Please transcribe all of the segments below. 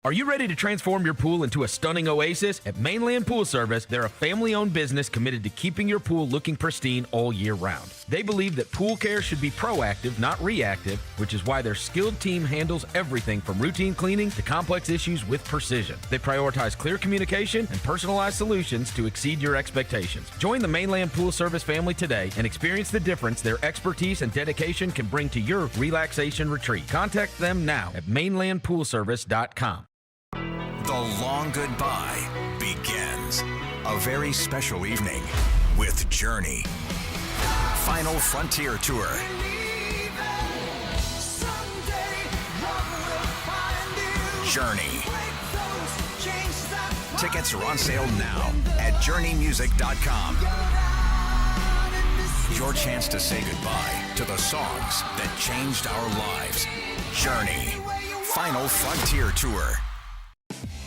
Are you ready to transform your pool into a stunning oasis? At Mainland Pool Service, they're a family-owned business committed to keeping your pool looking pristine all year round. They believe that pool care should be proactive, not reactive, which is why their skilled team handles everything from routine cleaning to complex issues with precision. They prioritize clear communication and personalized solutions to exceed your expectations. Join the Mainland Pool Service family today and experience the difference their expertise and dedication can bring to your relaxation retreat. Contact them now at mainlandpoolservice.com. The long goodbye begins. A very special evening with Journey. Final Frontier Tour. Journey. Tickets are on sale now at journeymusic.com. Your chance to say goodbye to the songs that changed our lives. Journey. Final Frontier Tour.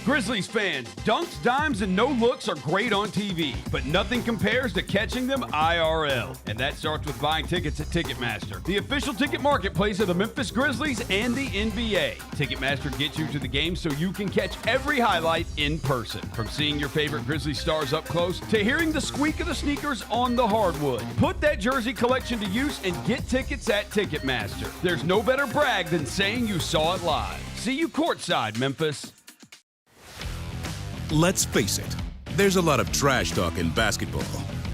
Grizzlies fans, dunks, dimes, and no-looks are great on TV, but nothing compares to catching them IRL. And that starts with buying tickets at Ticketmaster, the official ticket marketplace of the Memphis Grizzlies and the NBA. Ticketmaster gets you to the game so you can catch every highlight in person. From seeing your favorite Grizzlies stars up close to hearing the squeak of the sneakers on the hardwood. Put that jersey collection to use and get tickets at Ticketmaster. There's no better brag than saying you saw it live. See you courtside, Memphis. Let's face it, there's a lot of trash talk in basketball,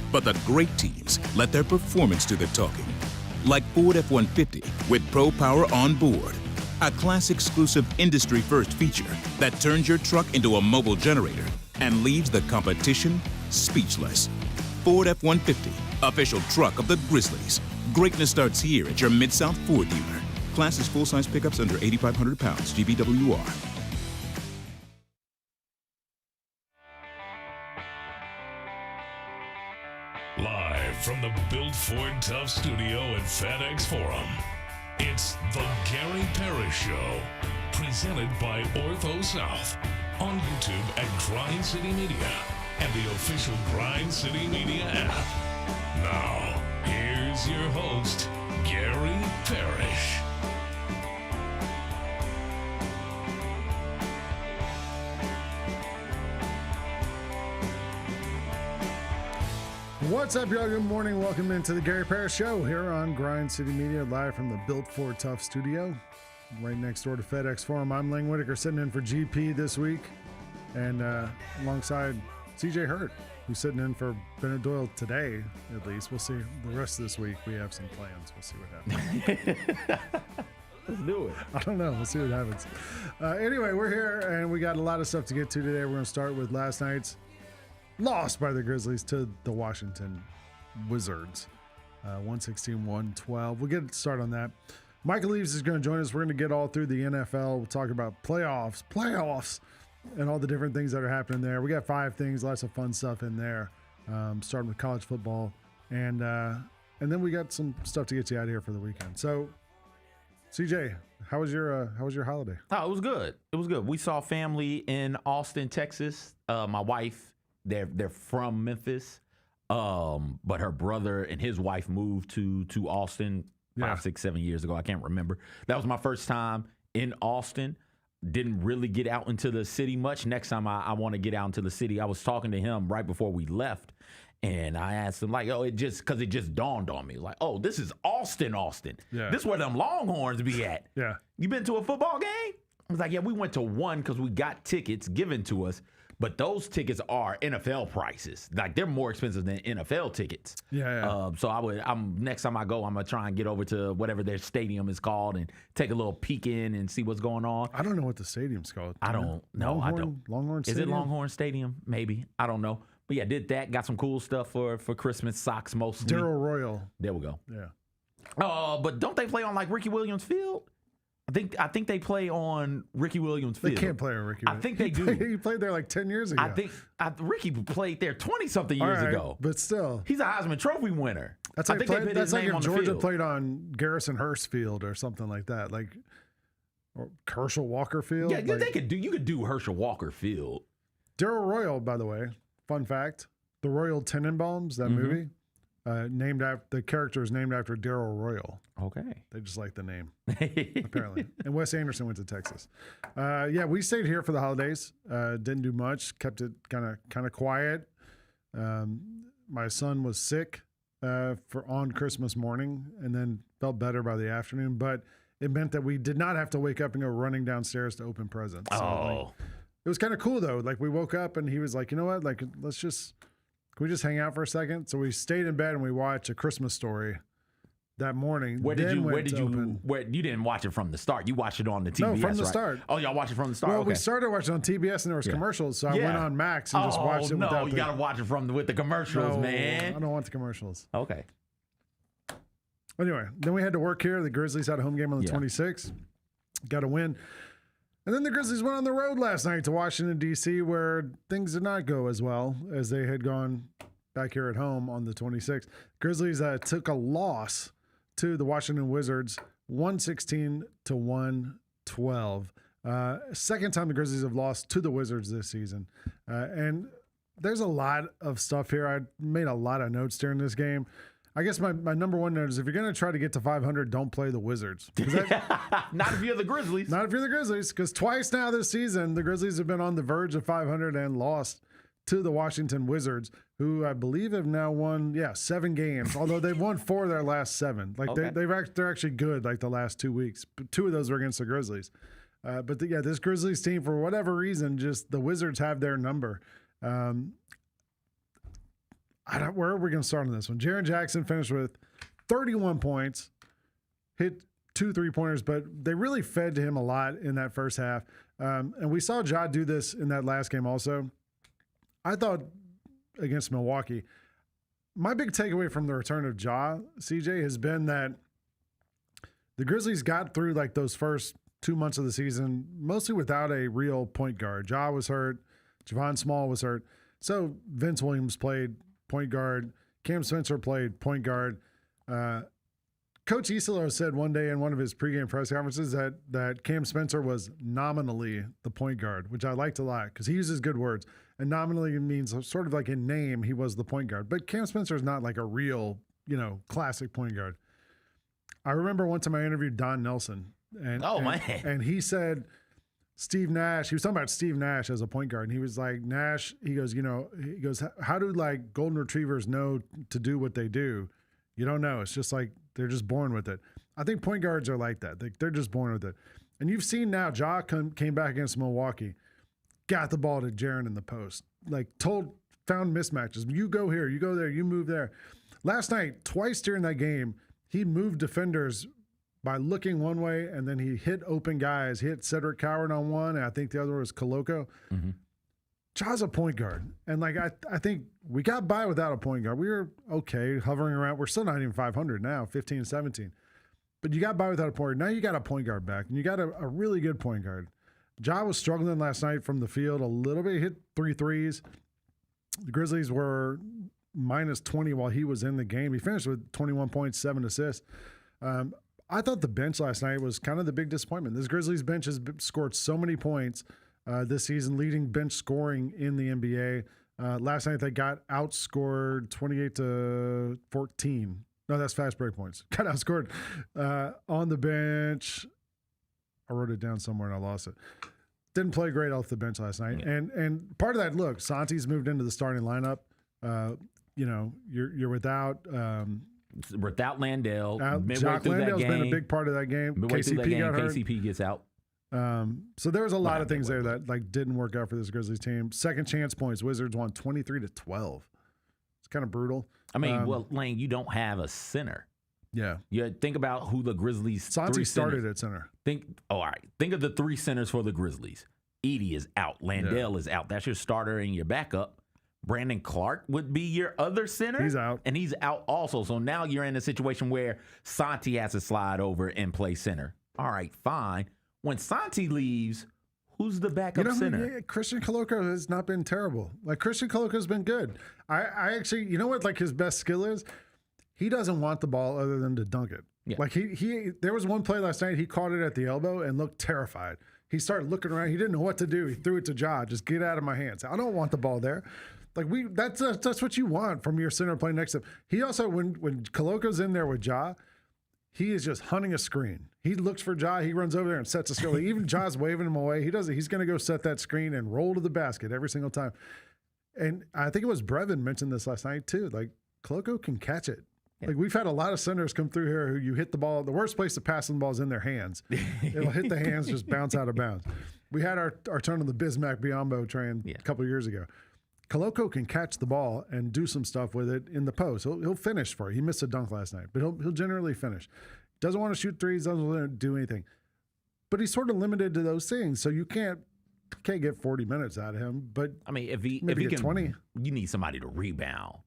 but the great teams let their performance do the talking. Like Ford F-150 with Pro Power on board, a class-exclusive industry-first feature that turns your truck into a mobile generator and leaves the competition speechless. Ford F-150, official truck of the Grizzlies. Greatness starts here at your Mid-South Ford dealer. Class is full-size pickups under 8,500 pounds, GVWR. Live from the Built Ford Tough studio at FedEx Forum, it's the Gary Parrish Show, presented by Ortho South, on YouTube at Grind City Media and the official Grind City Media app. Now, here's your host, Gary Parrish. What's up, y'all? Good morning. Welcome into the Gary Parrish Show here on Grind City Media, live from the Built Ford Tough studio, right next door to FedEx Forum. I'm Lane Whitaker, sitting in for GP this week, and alongside CJ Hurt, who's sitting in for Bennett Doyle today, at least. We'll see the rest of this week. We have some plans. We'll see what happens. Let's do it. I don't know. We'll see what happens. Anyway, we're here, and we got a lot of stuff to get to today. We're going to start with last night's lost by the Grizzlies to the Washington Wizards, 116-112. We'll get started on that. Michael Eaves is going to join us. We're going to get all through the NFL. We'll talk about playoffs, and all the different things that are happening there. We got 5 things, lots of fun stuff in there, starting with college football, and then we got some stuff to get you out of here for the weekend. So, CJ, how was your holiday? Oh, it was good. It was good. We saw family in Austin, Texas. My wife. They're from Memphis, but her brother and his wife moved to Austin 5, 6, 7 years ago. I can't remember. That was my first time in Austin. Didn't really get out into the city much. Next time I want to get out into the city. I was talking to him right before we left, and I asked him, like, it just dawned on me. Like, oh, this is Austin. Yeah. This is where them Longhorns be at. Yeah. You been to a football game? I was like, yeah, we went to one because we got tickets given to us. But those tickets are NFL prices. Like, they're more expensive than NFL tickets. Yeah. So I'm next time I go, I'm gonna try and get over to whatever their stadium is called and take a little peek in and see what's going on. I don't know what the stadium's called. I don't know. Longhorn Stadium? Is it Longhorn Stadium? Maybe. I don't know. But yeah, did that. Got some cool stuff for Christmas, socks mostly. Darrell Royal. There we go. Yeah. But don't they play on like Ricky Williams Field? I think they play on Ricky Williams Field. They can't play on Ricky Williams. I think they do. He played there like 10 years ago. I think Ricky played there 20-something years ago. But still. He's a Heisman Trophy winner. That's like, if Georgia played on Garrison Hurst Field or something like that. Like, or Herschel Walker Field. Yeah, you could do Herschel Walker Field. Darrell Royal, by the way, fun fact, the Royal Tenenbaums, that movie, The character is named after Darrell Royal. Okay. They just like the name, apparently. And Wes Anderson went to Texas. We stayed here for the holidays. Didn't do much. Kept it kind of quiet. My son was sick on Christmas morning, and then felt better by the afternoon. But it meant that we did not have to wake up and go running downstairs to open presents. So, it was kind of cool though. Like we woke up and he was like, you know what? Like can we just hang out for a second? So we stayed in bed and we watched A Christmas Story that morning. You didn't watch it from the start. You watched it on the TBS, No, from the right? start. Oh, y'all watched it from the start? Well, okay. we started watching on TBS and there was commercials, so I went on Max and just watched it without you got to watch it with the commercials, man. I don't want the commercials. Okay. Anyway, then we had to work here. The Grizzlies had a home game on the 26th. Got a win. And then the Grizzlies went on the road last night to Washington, D.C., where things did not go as well as they had gone back here at home on the 26th. Grizzlies took a loss to the Washington Wizards, 116 to 112. Second time the Grizzlies have lost to the Wizards this season. And there's a lot of stuff here. I made a lot of notes during this game. I guess my number one note is if you're going to try to get to 500, don't play the Wizards. Not if you're the Grizzlies. Not if you're the Grizzlies, because twice now this season, the Grizzlies have been on the verge of 500 and lost to the Washington Wizards, who I believe have now won, 7 games, although they've won 4 of their last 7. Like they're actually good like the last 2 weeks. But 2 of those were against the Grizzlies. This Grizzlies team, for whatever reason, just the Wizards have their number. Where are we going to start on this one? Jaren Jackson finished with 31 points, hit 2 3-pointers, but they really fed to him a lot in that first half. And we saw Ja do this in that last game also. I thought against Milwaukee, my big takeaway from the return of Ja, CJ, has been that the Grizzlies got through like those first 2 months of the season mostly without a real point guard. Ja was hurt. Javon Small was hurt. So Vince Williams played point guard. Cam Spencer played point guard. Coach Isolo said one day in one of his pregame press conferences that Cam Spencer was nominally the point guard, which I liked a lot because he uses good words. And nominally means sort of like in name, he was the point guard. But Cam Spencer is not like a real, classic point guard. I remember one time I interviewed Don Nelson. And he said Steve Nash, he was talking about Steve Nash as a point guard. And he was like, Nash, he goes, how do like golden retrievers know to do what they do? You don't know. It's just like they're just born with it. I think point guards are like that. They're just born with it. And you've seen now, Ja came back against Milwaukee, got the ball to Jaren in the post, found mismatches. You go here, you go there, you move there. Last night, twice during that game, he moved defenders by looking one way, and then he hit open guys. He hit Cedric Coward on one, and I think the other was Koloko. Mm-hmm. Ja's a point guard. And I think we got by without a point guard. We were okay, hovering around. We're still not even 500 now, 15, 17. But you got by without a point guard. Now you got a point guard back, and you got a really good point guard. Ja was struggling last night from the field a little bit. He hit 3 threes. The Grizzlies were minus 20 while he was in the game. He finished with 21 points, 7 assists. I thought the bench last night was kind of the big disappointment. This Grizzlies bench has scored so many points this season, leading bench scoring in the NBA. Last night they got outscored 28-14. No, that's fast break points. Got outscored on the bench. I wrote it down somewhere and I lost it. Didn't play great off the bench last night. Yeah. And part of that, look, Santi's moved into the starting lineup. You're without Landale. Jock Landale's been a big part of that game. KCP got hurt. KCP gets out. So there was a lot of things there that didn't work out for this Grizzlies team. Second chance points. Wizards won 23-12. It's kind of brutal. I mean, Lane, you don't have a center. Yeah. You think about who the Grizzlies. Santi started at center. All right. Think of the 3 centers for the Grizzlies. Edie is out. Landale is out. That's your starter and your backup. Brandon Clark would be your other center. He's out. And he's out also. So now you're in a situation where Santi has to slide over and play center. All right, fine. When Santi leaves, who's the backup center? Christian Koloko has not been terrible. Like, Christian Koloko has been good. I actually, you know what, like, his best skill is? He doesn't want the ball other than to dunk it. Yeah. Like, he there was one play last night, he caught it at the elbow and looked terrified. He started looking around. He didn't know what to do. He threw it to Ja. Just get out of my hands. I don't want the ball there. Like that's what you want from your center playing next to him. He also, when Coloco's in there with Ja, he is just hunting a screen. He looks for Ja. He runs over there and sets a screen. Like, even Ja's waving him away. He does it. He's going to go set that screen and roll to the basket every single time. And I think it was Brevin mentioned this last night too. Like, Coloco can catch it. Like, we've had a lot of centers come through here who you hit the ball. The worst place to pass the ball is in their hands. It'll hit the hands, just bounce out of bounds. We had our turn on the Bismack Biombo train a couple of years ago. Coloco can catch the ball and do some stuff with it in the post. He'll finish for it. He missed a dunk last night, but he'll generally finish. Doesn't want to shoot threes, doesn't want to do anything. But he's sort of limited to those things, so you can't get 40 minutes out of him. But I mean, if he maybe can, 20. You need somebody to rebound.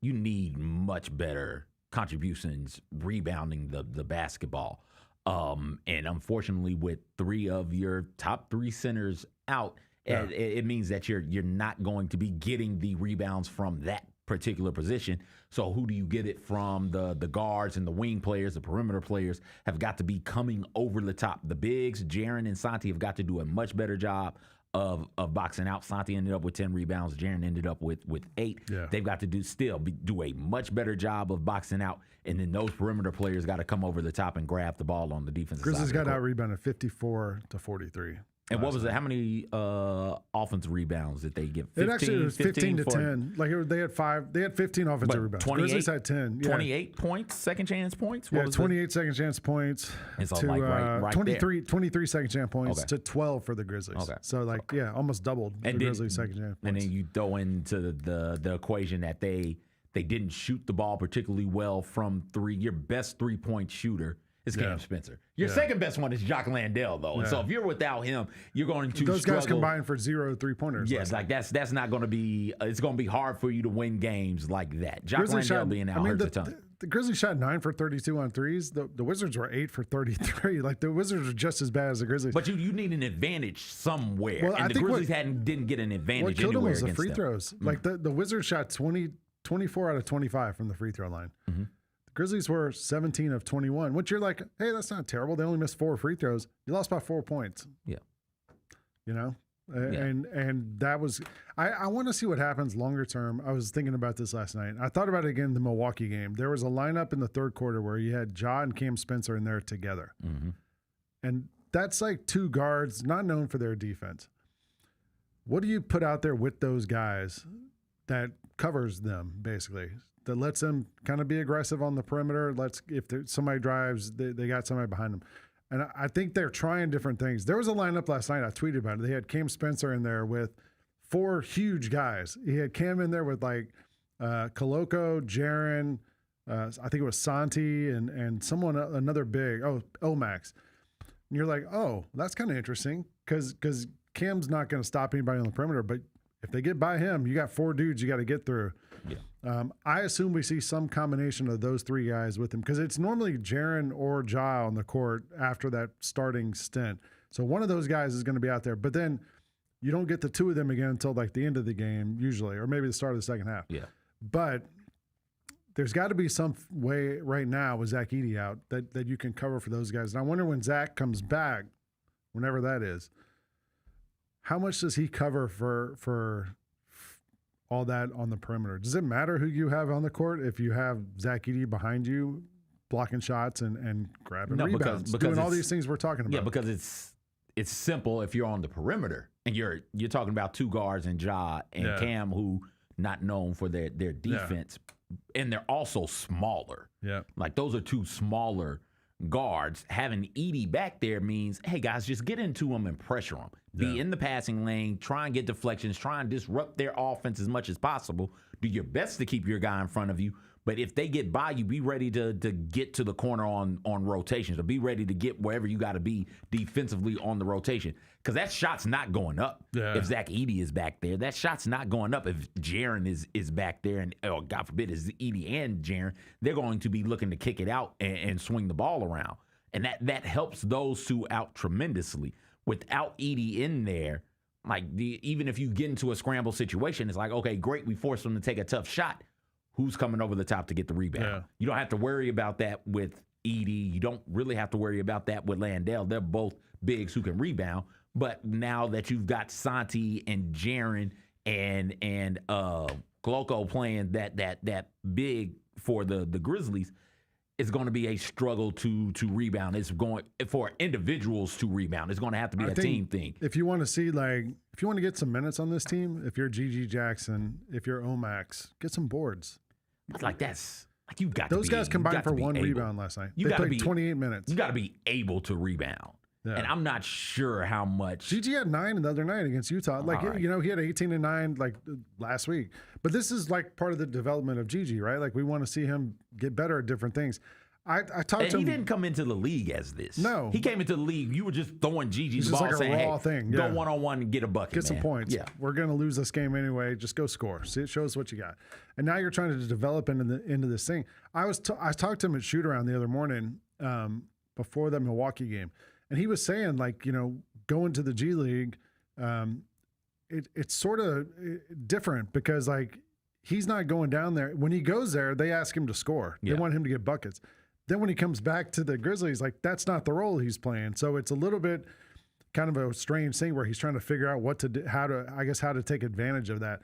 You need much better contributions rebounding the basketball. And unfortunately, with 3 of your top 3 centers out, it means that you're not going to be getting the rebounds from that particular position. So who do you get it from? The guards and the wing players, the perimeter players have got to be coming over the top. The bigs, Jaren and Santi, have got to do a much better job of boxing out. Santi ended up with 10 rebounds. Jaren ended up with 8. Yeah. They've got to do a much better job of boxing out. And then those perimeter players got to come over the top and grab the ball on the defensive side. Grizzlies got out-rebounded 54-43. And what was it? How many offensive rebounds did they get? 15, it actually was 15 to 40? 10. Like they had 5. They had 15 offensive rebounds. Grizzlies had 10. Yeah. 28 points, second chance points. What was 28 second chance points to like right 23 second chance points to 12 for the Grizzlies. Okay. So almost doubled the Grizzlies second chance points. And then you throw into the equation that they didn't shoot the ball particularly well from 3. Your best 3-point shooter is Cam Spencer. Your second best one is Jock Landale, though. And so if you're without him, you're going to those struggle. Guys combined for 0 3-pointers. Yes, that's not going to be. It's going to be hard for you to win games like that. Jock Landale being out hurts a ton. The Grizzlies shot 9 for 32 on threes. The Wizards were 8 for 33. Like, the Wizards are just as bad as the Grizzlies. But you need an advantage somewhere. Well, and the Grizzlies didn't get an advantage what killed anywhere them was the free them. throws. Like, the Wizards shot 24 out of 25 from the free throw line. Mm-hmm. Grizzlies were 17 of 21, which you're like, hey, that's not terrible. They only missed 4 free throws. You lost by 4 points. Yeah. You know? And that was I want to see what happens longer term. I was thinking about this last night. I thought about it again in the Milwaukee game. There was a lineup in the third quarter where you had Ja and Cam Spencer in there together. Mm-hmm. And that's like 2 guards not known for their defense. What do you put out there with those guys that covers them, basically, that lets them kind of be aggressive on the perimeter? If somebody drives, they got somebody behind them. And I think they're trying different things. There was a lineup last night. I tweeted about it. They had Cam Spencer in there with 4 huge guys. He had Cam in there with Coloco, Jaren, I think it was Santi, and another big, Omax. And you're like, oh, that's kind of interesting because Cam's not going to stop anybody on the perimeter, but if they get by him, you got 4 dudes you got to get through. Yeah. I assume we see some combination of those 3 guys with him because it's normally Jaren or Ja on the court after that starting stint. So one of those guys is going to be out there, but then you don't get the 2 of them again until like the end of the game usually, or maybe the start of the second half. Yeah. But there's got to be some way right now with Zach Edey out that you can cover for those guys. And I wonder when Zach comes back, whenever that is, how much does he cover for all that on the perimeter? Does it matter who you have on the court if you have Zach Edey behind you blocking shots and grabbing rebounds, because doing all these things we're talking about? Yeah, because it's simple if you're on the perimeter and you're talking about 2 guards and Ja and Cam, who not known for their defense, and they're also smaller. Yeah, like those are 2 smaller guards. Having Edey back there means, hey guys, just get into them and pressure them. Be in the passing lane, try and get deflections, try and disrupt their offense as much as possible. Do your best to keep your guy in front of you. But if they get by you, be ready to get to the corner on rotations, or be ready to get wherever you got to be defensively on the rotation. Because that shot's not going up if Zach Edey is back there. That shot's not going up if Jaren is back there, and God forbid is Edey and Jaren. They're going to be looking to kick it out and swing the ball around. And that helps those 2 out tremendously. Without Edey in there, even if you get into a scramble situation, it's like, okay, great, we forced them to take a tough shot. Who's coming over the top to get the rebound? Yeah. You don't have to worry about that with Edey. You don't really have to worry about that with Landale. They're both bigs who can rebound. But now that you've got Santi and Jaren and Glocko playing that big for the Grizzlies, it's going to be a struggle to rebound. It's going for individuals to rebound. It's going to have to be a team thing. If you want to see, if you want to get some minutes on this team, if you're Gigi Jackson, if you're Omax, get some boards. You got those guys combined for one rebound last night. They played 28 minutes. You got to be able to rebound. Yeah. And I'm not sure how much. Gigi had 9 the other night against Utah. He had 18 and 9 last week. But this is part of the development of Gigi, right? We want to see him get better at different things. I talked to him. He didn't come into the league as this. No. He came into the league. You were just throwing Gigi the ball, saying, raw thing. Go one-on-one and get a bucket, get some points. Yeah. We're going to lose this game anyway. Just go score. See, show us what you got. And now you're trying to develop into this thing. I talked to him at shoot-around the other morning before that Milwaukee game. And he was saying, going to the G League, it's sort of different because, he's not going down there. When he goes there, they ask him to score. They want him to get buckets. Then when he comes back to the Grizzlies, that's not the role he's playing. So it's a little bit kind of a strange thing where he's trying to figure out what to do, how to take advantage of that.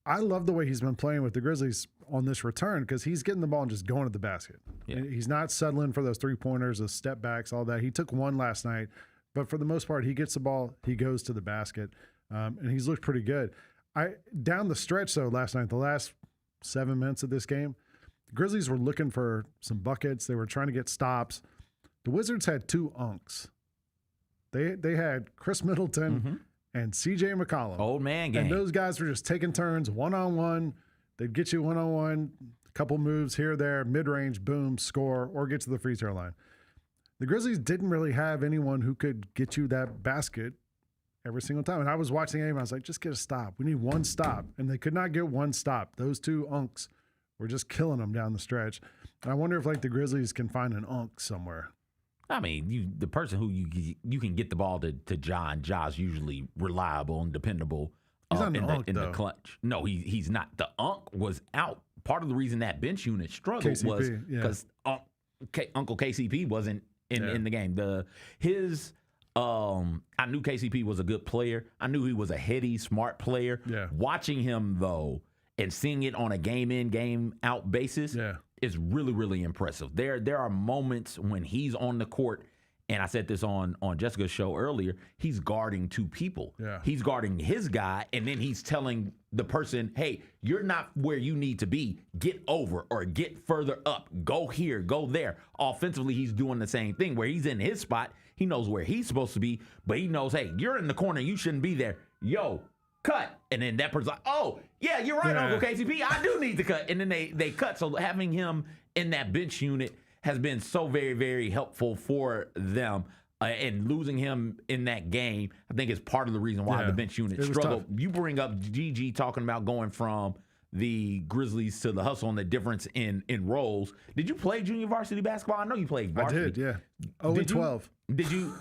I love the way he's been playing with the Grizzlies on this return because he's getting the ball and just going to the basket. Yeah. He's not settling for those 3-pointers, those step backs, all that. He took one last night, but for the most part, he gets the ball, he goes to the basket, and he's looked pretty good. Down the stretch, though, last night, the last 7 minutes of this game, the Grizzlies were looking for some buckets. They were trying to get stops. The Wizards had 2 unks. They had Chris Middleton and C.J. McCollum. Old man game. And those guys were just taking turns one-on-one. They'd get you one-on-one, a couple moves here, there, mid-range, boom, score, or get to the free throw line. The Grizzlies didn't really have anyone who could get you that basket every single time. And I was watching the game, I was like, just get a stop. We need one stop. And they could not get one stop. Those 2 unks were just killing them down the stretch. And I wonder if the Grizzlies can find an unk somewhere. I mean, the person who you can get the ball to John. John's usually reliable and dependable he's not in the clutch. No, he's not. The unk was out. Part of the reason that bench unit struggled KCP, was because Uncle KCP wasn't in the game. I knew KCP was a good player. I knew he was a heady, smart player. Yeah. Watching him though and seeing it on a game in, game out basis. Yeah. Is really, really impressive. There are moments when he's on the court, and I said this on Jessica's show earlier, he's guarding 2 people. Yeah. He's guarding his guy, and then he's telling the person, hey, you're not where you need to be. Get over or get further up. Go here, go there. Offensively, he's doing the same thing where he's in his spot. He knows where he's supposed to be, but he knows, hey, you're in the corner. You shouldn't be there. Yo, cut. And then that person's like, oh, yeah, you're right, Uncle KCP. I do need to cut. And then they cut. So having him in that bench unit has been so very, very helpful for them. And losing him in that game, I think, is part of the reason why the bench unit struggled. Tough. You bring up Gigi talking about going from the Grizzlies to the Hustle and the difference in roles. Did you play junior varsity basketball? I know you played varsity. I did, yeah. 0-12. Did you?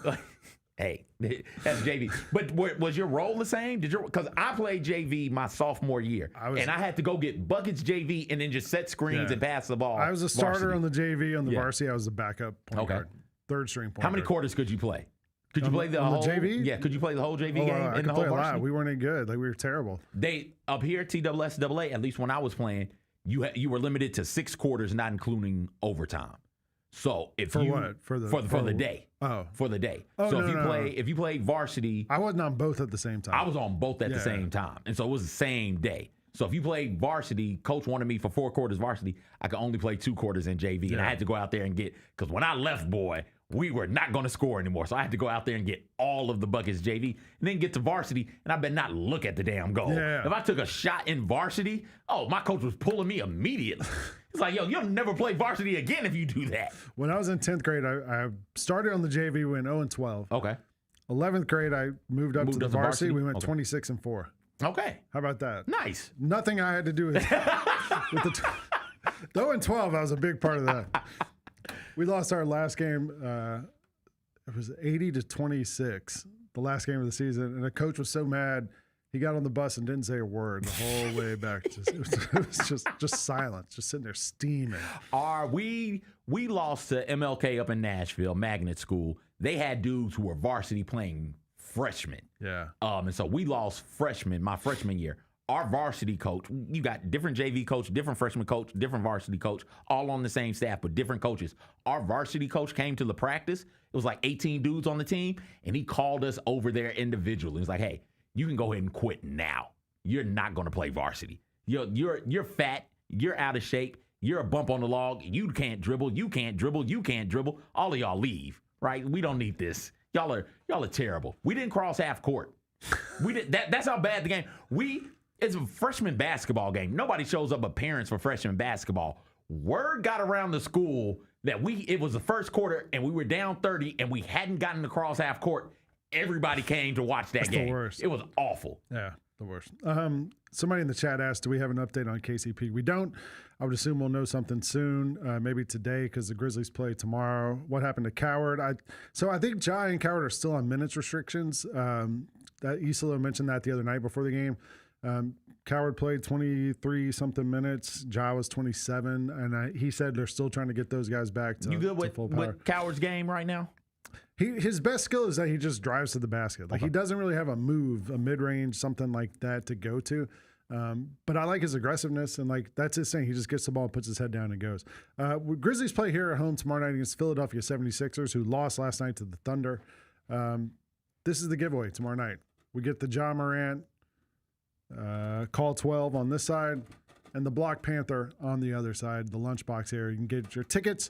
Hey, that's JV. But was your role the same? Because I played JV my sophomore year, and I had to go get buckets JV and then just set screens and pass the ball. I was a starter on the JV. On the varsity, I was the backup point guard, 3rd string point guard. How many quarters could you play? Could you play the whole JV? Yeah, could you play the whole JV game I in the whole whole varsity? A lot. We weren't any good. We were terrible. They up here TSSAA, at least when I was playing, you were limited to 6 quarters, not including overtime. So if for you what? For the day. Oh. For the day. Oh, so no, if you play varsity, I wasn't on both at the same time. I was on both at the same time. And so it was the same day. So if you played varsity, coach wanted me for 4 quarters varsity, I could only play 2 quarters in JV. And I had to go out there and because when I left, boy, we were not going to score anymore. So I had to go out there and get all of the buckets JV and then get to varsity, and I better not look at the damn goal. Yeah. If I took a shot in varsity, my coach was pulling me immediately. It's like, yo, you'll never play varsity again if you do that. When I was in 10th grade, I started on the JV, went 0-12. Okay. 11th grade, I moved up to the varsity. We went 26-4. Okay. How about that? Nice. Nothing I had to do with the 0-12, I was a big part of that. We lost our last game. It was 80-26, the last game of the season. And the coach was so mad, he got on the bus and didn't say a word the whole way back. It was just silence, just sitting there steaming. We lost to MLK up in Nashville, magnet school. They had dudes who were varsity playing freshmen. Yeah. And so we lost freshmen my freshman year. our varsity coach, you got different JV coach, different freshman coach, different varsity coach, all on the same staff, but different coaches. Our varsity coach came to the practice. It was like 18 dudes on the team, and he called us over there individually. He was like, hey, you can go ahead and quit now. You're not going to play varsity. You're fat. You're out of shape. You're a bump on the log. You can't dribble. You can't dribble. You can't dribble. All of y'all leave, right? We don't need this. Y'all are terrible. We didn't cross half court. We did that's how bad the game. It's a freshman basketball game. Nobody shows up but parents for freshman basketball. Word got around the school that it was the first quarter and we were down 30 and we hadn't gotten across half court. Everybody came to watch that game. The worst. It was awful. Yeah, the worst. Somebody in the chat asked, do we have an update on KCP? We don't. I would assume we'll know something soon, maybe today because the Grizzlies play tomorrow. What happened to Coward? I think Jai and Coward are still on minutes restrictions. That Isolo mentioned that the other night before the game. Coward played 23-something minutes. Jai was 27, and he said they're still trying to get those guys back to, you good with, full power. With Coward's game right now? His best skill is that he just drives to the basket. Like, he doesn't really have a move, a mid-range, something like that to go to. But I like his aggressiveness, and like that's his thing. He just gets the ball, puts his head down, and goes. Grizzlies play here at home tomorrow night against Philadelphia 76ers, who lost last night to the Thunder. This is the giveaway tomorrow night. We get the Ja Morant call 12 on this side, and the Block Panther on the other side, the lunchbox here. You can get your tickets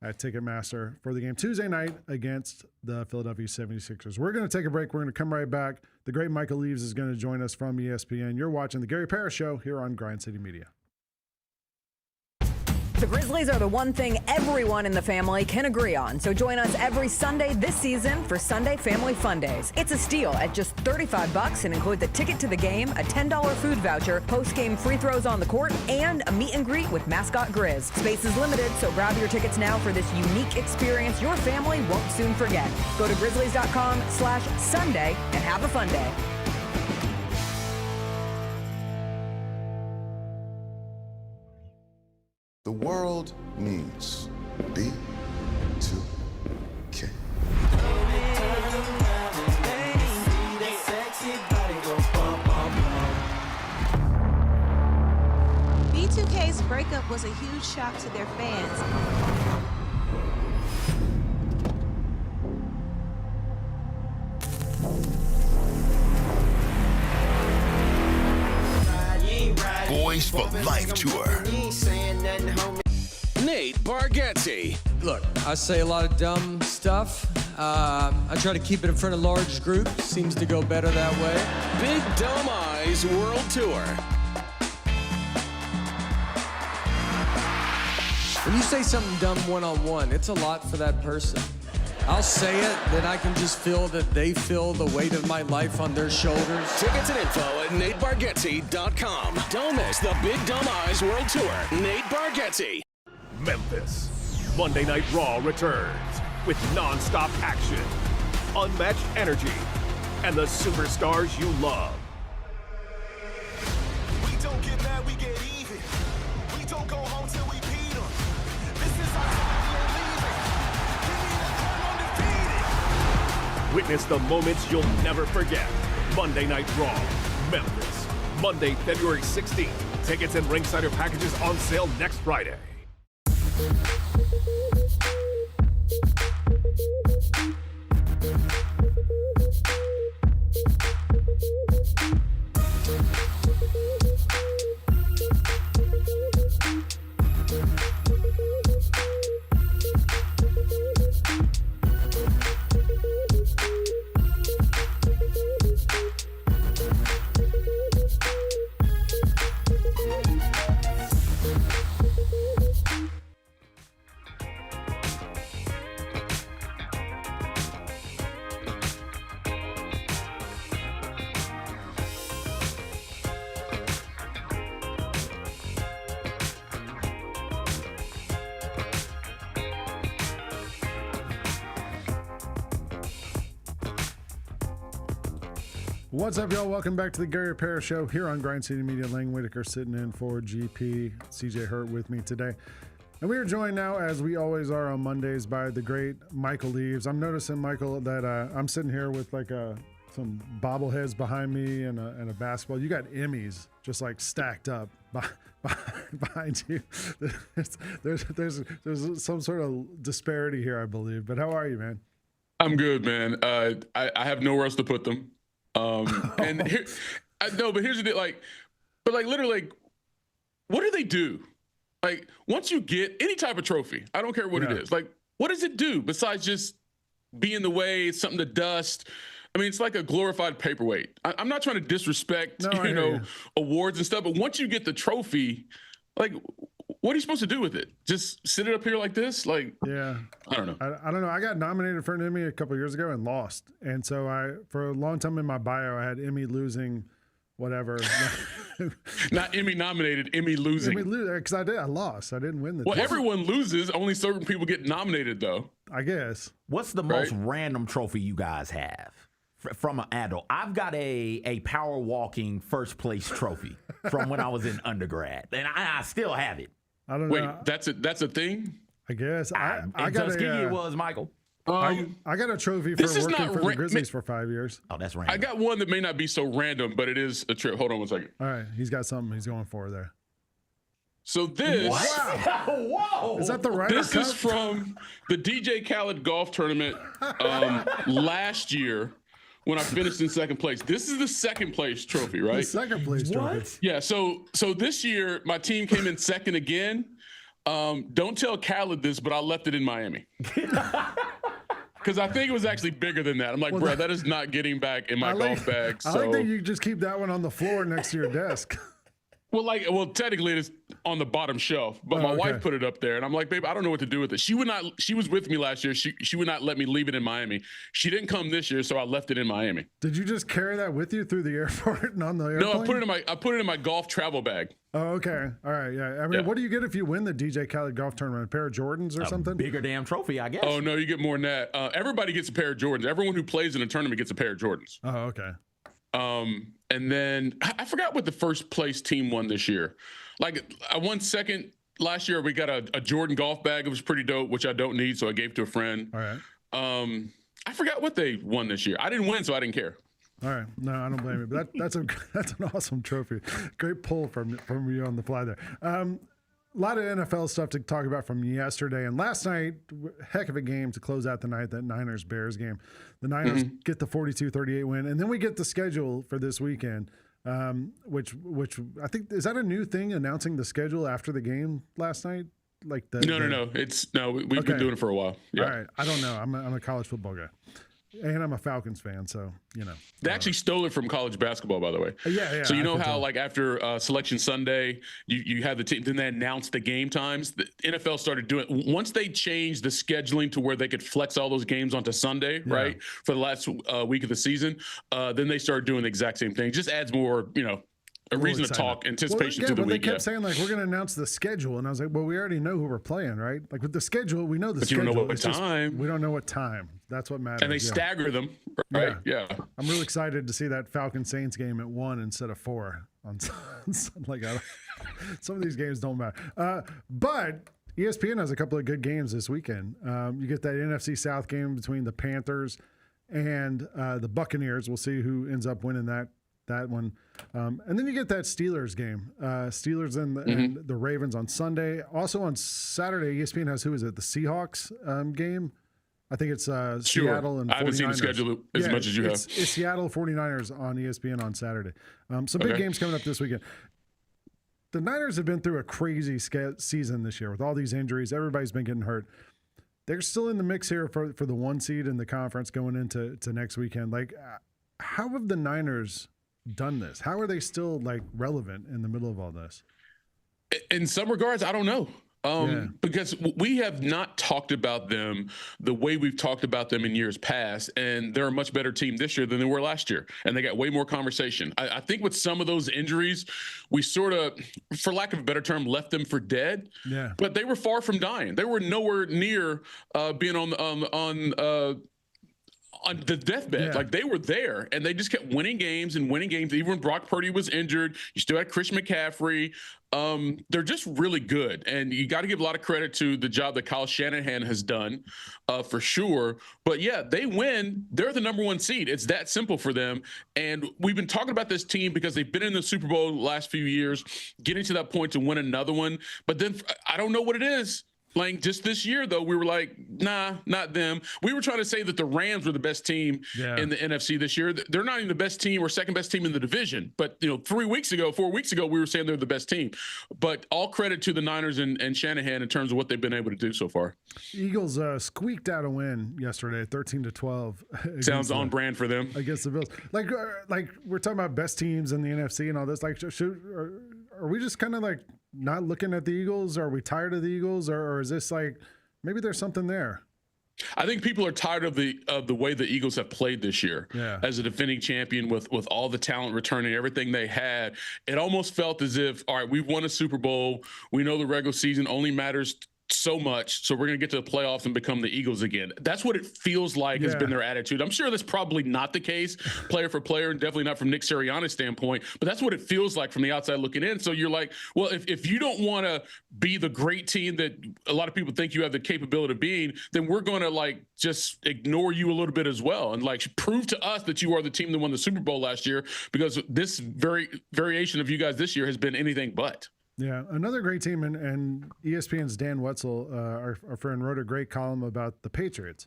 at Ticketmaster for the game Tuesday night against the Philadelphia 76ers. We're going to take a break. We're going to come right back. The great Michael Eaves is going to join us from ESPN. You're watching the Gary Parrish Show here on Grind City Media. The Grizzlies are the one thing everyone in the family can agree on. So join us every Sunday this season for Sunday Family Fun Days. It's a steal at just $35 and includes a ticket to the game, a $10 food voucher, post-game free throws on the court, and a meet and greet with mascot Grizz. Space is limited, so grab your tickets now for this unique experience your family won't soon forget. Go to grizzlies.com/Sunday and have a fun day. The world needs B2K. B2K's breakup was a huge shock to their fans. Boys for Life Tour. Nate Bargatze. Look, I say a lot of dumb stuff. I try to keep it in front of large groups. Seems to go better that way. Big Dumb Eyes World Tour. When you say something dumb one-on-one, it's a lot for that person. I'll say it, then I can just feel that they feel the weight of my life on their shoulders. Tickets and info at NateBargatze.com. Don't miss the Big Dumb Eyes World Tour. Nate Bargatze. Memphis. Monday Night Raw returns with non-stop action, unmatched energy, and the superstars you love. We don't get mad, we get even. We don't go home till we beat them. This is our time, we ain't leaving. Give me the crown undefeated. Witness the moments you'll never forget. Monday Night Raw, Memphis. Monday, February 16th. Tickets and ringsider packages on sale next Friday. What's up, y'all? Welcome back to the Gary Parrish Show here on Grind City Media. Lang Whitaker sitting in for GP. CJ Hurt with me today. And we are joined now, as we always are on Mondays, by the great Michael Eaves. I'm noticing, Michael, that I'm sitting here with like a some bobbleheads behind me and a basketball. You got Emmys just like stacked up behind you. There's some sort of disparity here, I believe. But how are you, man? I'm good, man. I have nowhere else to put them. And here, but here's the deal. Literally, what do they do? Like, once you get any type of trophy, I don't care what it is. Like, what does it do besides just be in the way? It's something to dust. I mean, it's like a glorified paperweight. I'm not trying to disrespect, awards and stuff, but once you get the trophy, like, what are you supposed to do with it? Just sit it up here like this? Like, yeah, I don't know. I don't know. I got nominated for an Emmy a couple of years ago and lost. And so for a long time in my bio, I had Emmy losing whatever. Not Emmy nominated, Emmy losing. Because I lost. I didn't win the Well, everyone loses. Only certain people get nominated, though. I guess. What's the most random trophy you guys have from an adult? I've got a power walking first place trophy from when I was in undergrad, and I still have it. I don't know. Wait, that's a thing? I guess. I got Tuskegee it was, Michael. I got a trophy for working for the Grizzlies for 5 years. Oh, that's random. I got one that may not be so random, but it is a trip. Hold on one second. All right. He's got something he's going for there. So this... Whoa! Is that the Ryder This Cup? is from the DJ Khaled golf tournament last year when I finished in second place. This is the second place trophy, right? The second place trophy. What? Yeah, so this year, my team came in second again. Don't tell Khaled this, but I left it in Miami. Because I think it was actually bigger than that. I'm like, bro, that is not getting back in my golf bag. So. I like that you just keep that one on the floor next to your desk. Well, technically it's on the bottom shelf, but my wife put it up there, and I'm like, babe, I don't know what to do with it. She would not. She was with me last year. She would not let me leave it in Miami. She didn't come this year, so I left it in Miami. Did you just carry that with you through the airport and on the airplane? No, I put it in my golf travel bag. Oh, okay. All right. Yeah. I mean, what do you get if you win the DJ Khaled golf tournament? A pair of Jordans or something? Bigger damn trophy, I guess. Oh no, you get more than that. Everybody gets a pair of Jordans. Everyone who plays in a tournament gets a pair of Jordans. Oh, okay. And then I forgot what the first place team won this year. Like, I won second last year. We got a Jordan golf bag. It was pretty dope, which I don't need, so I gave to a friend. All right. I forgot what they won this year. I didn't win, so I didn't care. All right. No, I don't blame you. But that's an awesome trophy. Great pull from you on the fly there. A lot of NFL stuff to talk about from yesterday and last night. Heck of a game to close out the night, that Niners-Bears game. The Niners get the 42-38 win, and then we get the schedule for this weekend, which I think, is that a new thing, announcing the schedule after the game last night? Like No. We've been doing it for a while. Yeah. All right. I don't know. I'm a college football guy. And I'm a Falcons fan, so, you know. They actually stole it from college basketball, by the way. Yeah. So you know how, like, after Selection Sunday, you had the team, then they announced the game times. The NFL started doing, once they changed the scheduling to where they could flex all those games onto Sunday, right, for the last week of the season, then they started doing the exact same thing. Just adds more, a reason to talk, anticipation to the week. They kept saying, like, we're going to announce the schedule. And I was like, well, we already know who we're playing, right? Like, with the schedule, we know the schedule. But you don't know what time. We don't know what time. That's what matters. And they stagger them, right? Yeah. I'm really excited to see that Falcons-Saints game at 1 instead of 4. Some of these games don't matter. But ESPN has a couple of good games this weekend. You get that NFC South game between the Panthers and the Buccaneers. We'll see who ends up winning that one. And then you get that Steelers game. Steelers and the Ravens on Sunday. Also on Saturday, ESPN has, who is it, the Seahawks game? I think it's Seattle and 49ers. I haven't seen the schedule as much as you have. It's Seattle 49ers on ESPN on Saturday. Some big games coming up this weekend. The Niners have been through a crazy season this year with all these injuries. Everybody's been getting hurt. They're still in the mix here for the 1 seed in the conference going into next weekend. Like, how have the Niners done this? How are they still, like, relevant in the middle of all this? In some regards, I don't know. Because we have not talked about them the way we've talked about them in years past, and they're a much better team this year than they were last year, and they got way more conversation. I think with some of those injuries, we sort of, for lack of a better term, left them for dead. Yeah. But they were far from dying. They were nowhere near being on on the deathbed. Yeah. Like, they were there, and they just kept winning games and winning games. Even when Brock Purdy was injured, you still had Christian McCaffrey. They're just really good, and you got to give a lot of credit to the job that Kyle Shanahan has done, for sure. But yeah, they win. They're the number 1 seed. It's that simple for them. And we've been talking about this team because they've been in the Super Bowl the last few years, getting to that point to win another one. But then I don't know what it is. Like, just this year, though, we were like, nah, not them. We were trying to say that the Rams were the best team in the NFC this year. They're not even the best team or second best team in the division. But, 4 weeks ago, we were saying they're the best team. But all credit to the Niners and Shanahan in terms of what they've been able to do so far. Eagles squeaked out a win yesterday, 13-12. Sounds on brand for them. Against the Bills. Like we're talking about best teams in the NFC and all this. Like, are we just kind of like not looking at the Eagles? Are we tired of the Eagles, or is this like maybe there's something there? I think people are tired of the way the Eagles have played this year. Yeah. As a defending champion with all the talent returning, everything they had. It almost felt as if, all right, we've won a Super Bowl. We know the regular season only matters so much, so we're going to get to the playoffs and become the Eagles again. That's what it feels like has been their attitude. I'm sure that's probably not the case, player for player, and definitely not from Nick Sirianni's standpoint, but that's what it feels like from the outside looking in. So you're like, well, if you don't want to be the great team that a lot of people think you have the capability of being, then we're going to like just ignore you a little bit as well, and like prove to us that you are the team that won the Super Bowl last year, because this variation of you guys this year has been anything but. Yeah, another great team, and ESPN's Dan Wetzel, our friend, wrote a great column about the Patriots.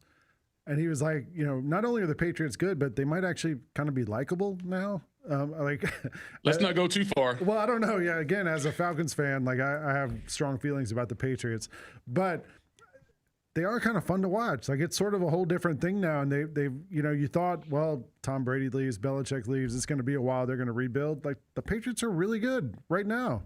And he was like, not only are the Patriots good, but they might actually kind of be likable now. Let's not go too far. Well, I don't know. Yeah, again, as a Falcons fan, like I have strong feelings about the Patriots, but they are kind of fun to watch. Like, it's sort of a whole different thing now. And they've you thought, well, Tom Brady leaves, Belichick leaves, it's going to be a while. They're going to rebuild. Like, the Patriots are really good right now.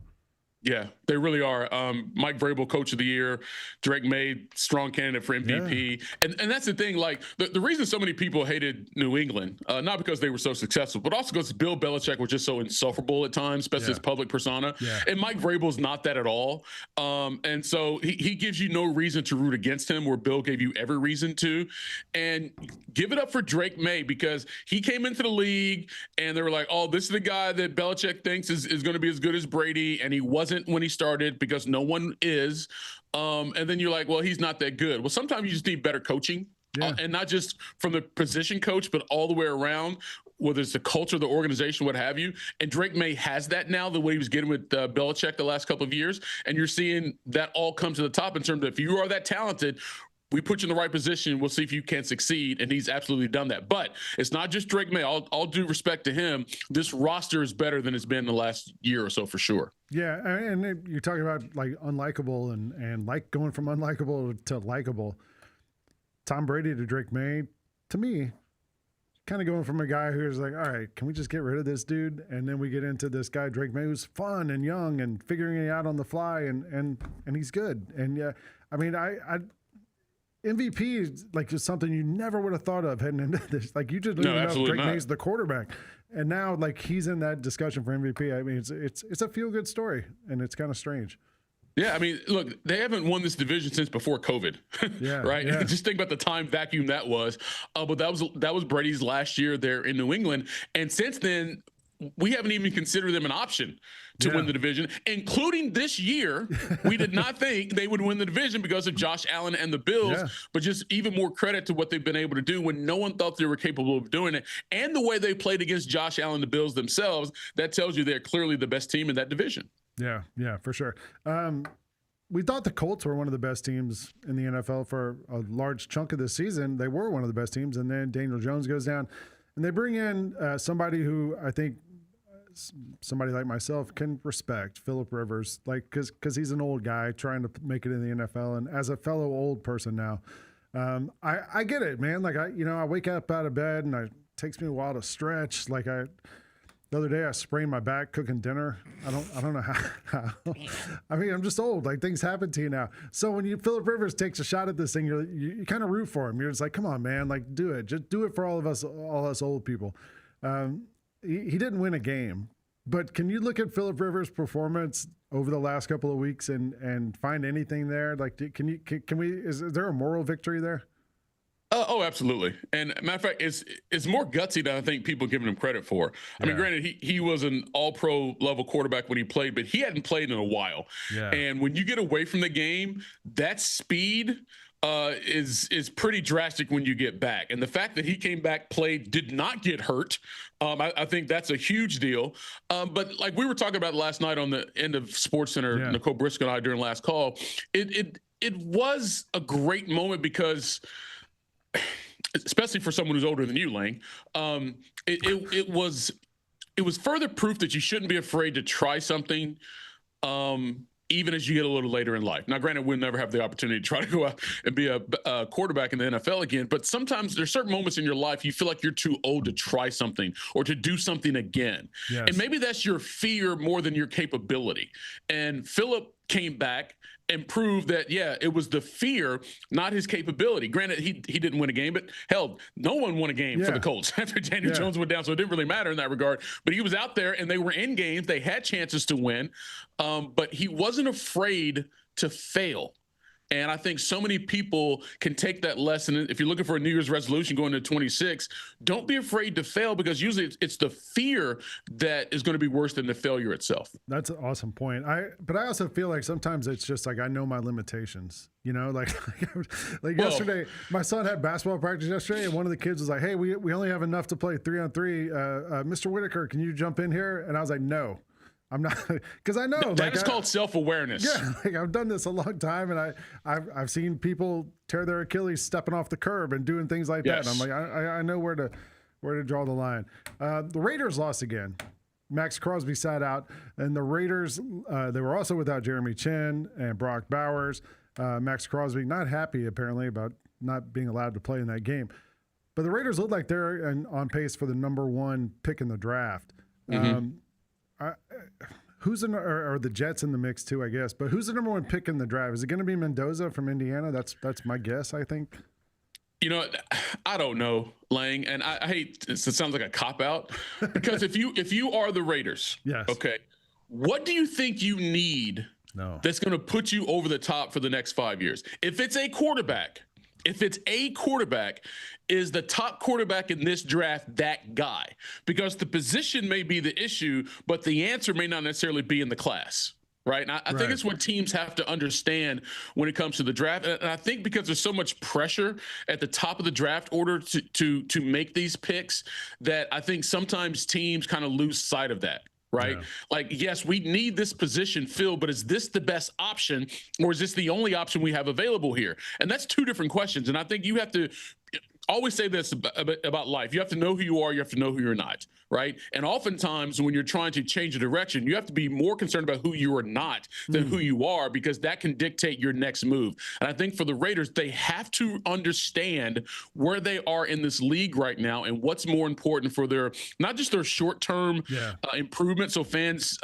Yeah, they really are. Mike Vrabel, Coach of the Year. Drake May, strong candidate for MVP. Yeah. And that's the thing. Like, the reason so many people hated New England, not because they were so successful, but also because Bill Belichick was just so insufferable at times, especially his public persona. Yeah. And Mike Vrabel's not that at all. And so he gives you no reason to root against him, where Bill gave you every reason to. And give it up for Drake May, because he came into the league and they were like, oh, this is the guy that Belichick thinks is going to be as good as Brady. And he wasn't when he started, because no one is. And then you're like, well, he's not that good. Well, sometimes you just need better coaching, and not just from the position coach, but all the way around, whether it's the culture, the organization, what have you. And Drake May has that now, the way he was getting with Belichick the last couple of years. And you're seeing that all come to the top in terms of, if you are that talented, we put you in the right position, we'll see if you can succeed. And he's absolutely done that. But it's not just Drake May. All due respect to him, this roster is better than it's been the last year or so, for sure. Yeah, and you're talking about like unlikable and like going from unlikable to likable. Tom Brady to Drake May, to me, kind of going from a guy who's like, all right, can we just get rid of this dude? And then we get into this guy, Drake May, who's fun and young and figuring it out on the fly, and he's good. And yeah, I mean, I MVP is like just something you never would have thought of heading into this. Like, you just don't even know Drake May's the quarterback, and now like he's in that discussion for MVP. I mean, it's a feel good story, and it's kind of strange. Yeah, I mean, look, they haven't won this division since before COVID, right? Yeah. Just think about the time vacuum that was. But that was Brady's last year there in New England, and since then, we haven't even considered them an option to win the division, including this year. We did not think they would win the division because of Josh Allen and the Bills, but just even more credit to what they've been able to do when no one thought they were capable of doing it. And the way they played against Josh Allen and the Bills themselves, that tells you they're clearly the best team in that division. Yeah, for sure. We thought the Colts were one of the best teams in the NFL for a large chunk of this season. They were one of the best teams, and then Daniel Jones goes down, and they bring in somebody who I think somebody like myself can respect, Phillip Rivers, like because he's an old guy trying to make it in the NFL, and as a fellow old person now, I get it, man. Like I wake up out of bed and it takes me a while to stretch. Like the other day I sprained my back cooking dinner. I don't know how. I mean, I'm just old. Like, things happen to you now. So when Phillip Rivers takes a shot at this thing, you kind of root for him. You're just like, come on, man, like do it. Just do it for all us old people. He didn't win a game, but can you look at Phillip Rivers' performance over the last couple of weeks and find anything there? Like, is there a moral victory there? Oh, absolutely. And matter of fact, it's more gutsy than I think people giving him credit for. I mean, granted, he was an all-pro level quarterback when he played, but he hadn't played in a while. Yeah. And when you get away from the game, that speed is pretty drastic when you get back. And the fact that he came back, played, did not get hurt, I think that's a huge deal. But like we were talking about last night on the end of SportsCenter, Nicole Briscoe and I during last call, it was a great moment because, especially for someone who's older than you, Lang, it was further proof that you shouldn't be afraid to try something, even as you get a little later in life. Now, granted, we'll never have the opportunity to try to go out and be a quarterback in the NFL again, but sometimes there's certain moments in your life you feel like you're too old to try something or to do something again. Yes. And maybe that's your fear more than your capability. And Phillip came back and proved that, it was the fear, not his capability. Granted, he didn't win a game, but hell, no one won a game for the Colts after Daniel Jones went down, so it didn't really matter in that regard. But he was out there, and they were in games. They had chances to win, but he wasn't afraid to fail. And I think so many people can take that lesson. If you're looking for a New Year's resolution going to 26, don't be afraid to fail, because usually it's the fear that is going to be worse than the failure itself. That's an awesome point. But I also feel like sometimes it's just like I know my limitations. You know, like yesterday, my son had basketball practice yesterday, and one of the kids was like, "Hey, we only have enough to play 3-on-3. Mr. Whitaker, can you jump in here?" And I was like, "No." I'm not, because I know that is called self-awareness. Yeah, like I've done this a long time, and I've seen people tear their Achilles stepping off the curb and doing things like that. And I'm like, I know where to draw the line. The Raiders lost again. Max Crosby sat out, and the Raiders they were also without Jeremy Chin and Brock Bowers. Max Crosby not happy apparently about not being allowed to play in that game, but the Raiders look like they're on pace for the number 1 pick in the draft. Mm-hmm. Who's or the Jets in the mix too, I guess. But who's the number 1 pick in the draft? Is it going to be Mendoza from Indiana? That's my guess, I think. You know, I don't know, Lang, and I hate it sounds like a cop-out, because if you are the Raiders, yes, okay, what do you think you need that's going to put you over the top for the next 5 years? If it's a quarterback, is the top quarterback in this draft that guy? Because the position may be the issue, but the answer may not necessarily be in the class. Right. And I think it's what teams have to understand when it comes to the draft. And I think because there's so much pressure at the top of the draft order to make these picks, that I think sometimes teams kind of lose sight of that. Right. Yeah. Like, yes, we need this position filled, but is this the best option, or is this the only option we have available here? And that's 2 different questions. And I think you have to always say this about life. You have to know who you are. You have to know who you're not. Right. And oftentimes when you're trying to change a direction, you have to be more concerned about who you are not than who you are, because that can dictate your next move. And I think for the Raiders, they have to understand where they are in this league right now and what's more important for their, not just their short-term improvement, so fans,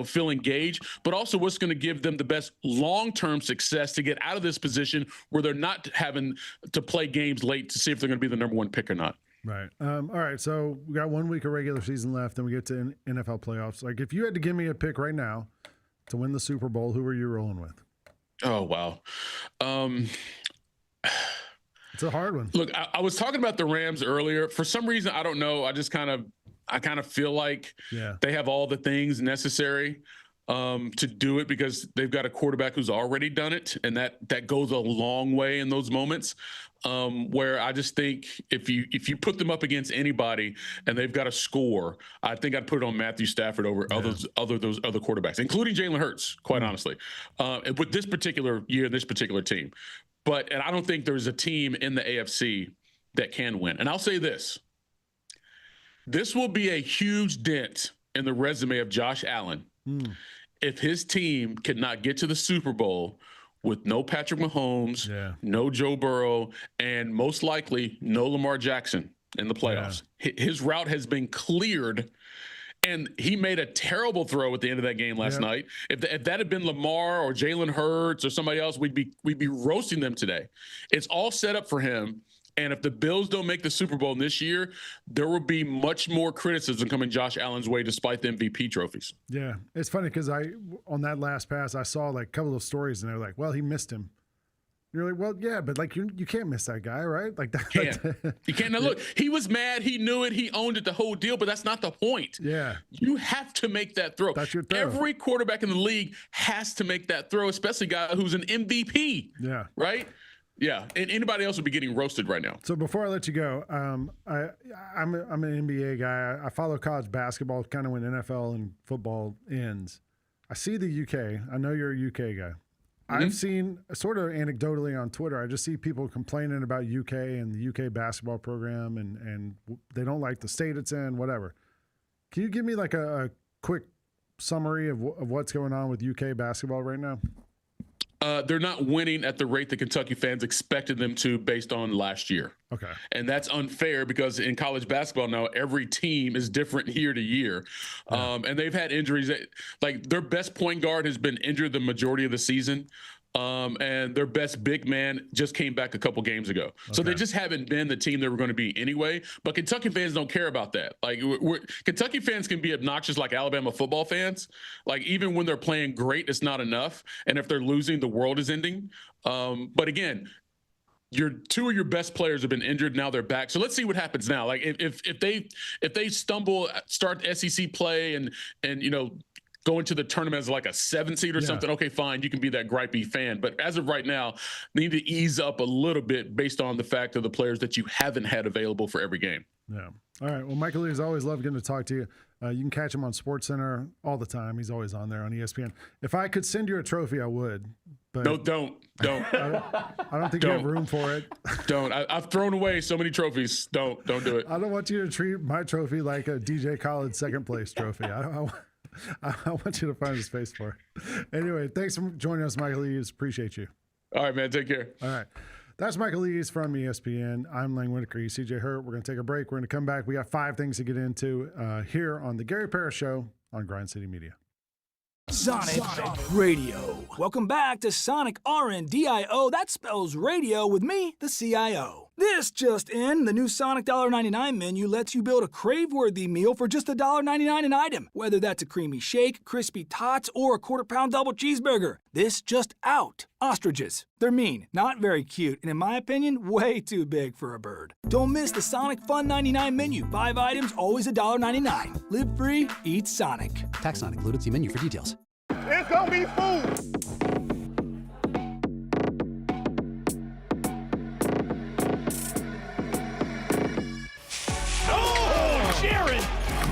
feel engaged, but also what's going to give them the best long-term success to get out of this position where they're not having to play games late to see if they're going to be the number 1 pick or not. Right. All right. So we got 1 week of regular season left, and we get to NFL playoffs. Like, if you had to give me a pick right now to win the Super Bowl, who are you rolling with? Oh, wow. It's a hard one. Look, I was talking about the Rams earlier. For some reason, I don't know. I kind of feel like they have all the things necessary to do it, because they've got a quarterback who's already done it, and that goes a long way in those moments. Where I just think if you put them up against anybody and they've got to score, I think I'd put it on Matthew Stafford over those other quarterbacks, including Jalen Hurts, quite honestly, with this particular year, this particular team. And I don't think there's a team in the AFC that can win. And I'll say this will be a huge dent in the resume of Josh Allen if his team cannot get to the Super Bowl with no Patrick Mahomes, no Joe Burrow, and most likely no Lamar Jackson in the playoffs. His route has been cleared, and he made a terrible throw at the end of that game last night. If that had been Lamar or Jalen Hurts or somebody else, we'd be roasting them today. It's all set up for him. And if the Bills don't make the Super Bowl this year, there will be much more criticism coming Josh Allen's way, despite the MVP trophies. Yeah, it's funny because on that last pass, I saw like a couple of stories, and they're like, "Well, he missed him." You're like, well, yeah, but like you can't miss that guy, right? Like that. You can't. Now look, he was mad. He knew it. He owned it, the whole deal. But that's not the point. Yeah. You have to make that throw. That's your throw. Every quarterback in the league has to make that throw, especially a guy who's an MVP. Yeah. Right. Yeah. And anybody else would be getting roasted right now. So before I let you go, I'm an NBA guy. I follow college basketball kind of when NFL and football ends. I see the UK. I know you're a UK guy. I've seen sort of anecdotally on Twitter, I just see people complaining about UK and the UK basketball program and they don't like the state it's in, whatever. Can you give me like a quick summary of what's going on with UK basketball right now? They're not winning at the rate that Kentucky fans expected them to based on last year. Okay. And that's unfair because in college basketball now, every team is different year to year. Yeah. And they've had injuries. Like their best point guard has been injured the majority of the season. And their best big man just came back a couple games ago. So they just haven't been the team they were going to be anyway. But Kentucky fans don't care about that. Like Kentucky fans can be obnoxious like Alabama football fans. Like even when they're playing great, it's not enough. And if they're losing, the world is ending. But again, two of your best players have been injured. Now they're back. So let's see what happens now. Like if they stumble, start SEC play and go into the tournament as like a 7 seed or something, okay, fine, you can be that gripey fan. But as of right now, they need to ease up a little bit based on the fact of the players that you haven't had available for every game. Yeah. All right. Well, Michael Eaves, always love getting to talk to you. You can catch him on SportsCenter all the time. He's always on there on ESPN. If I could send you a trophy, I would. But no, don't. I don't think you have room for it. Don't. I've thrown away so many trophies. Don't do it. I don't want you to treat my trophy like a DJ Khaled second place trophy. I want you to find a space for it. Anyway, thanks for joining us, Michael Eaves. Appreciate you. All right, man. Take care. All right. That's Michael Eaves from ESPN. I'm Lang Whitaker. He's CJ Hurt. We're going to take a break. We're going to come back. We got 5 things to get into here on the Gary Parrish Show on Grind City Media. Sonic Radio. Welcome back to Sonic RNDIO. That spells radio with me, the CIO. This just in, the new Sonic $1.99 menu lets you build a crave-worthy meal for just $1.99 an item. Whether that's a creamy shake, crispy tots, or a quarter-pound double cheeseburger. This just out. Ostriches. They're mean, not very cute, and in my opinion, way too big for a bird. Don't miss the Sonic Fun 99 menu. 5 items, always $1.99. Live free, eat Sonic. Tax not included. See menu for details. It's gonna be food.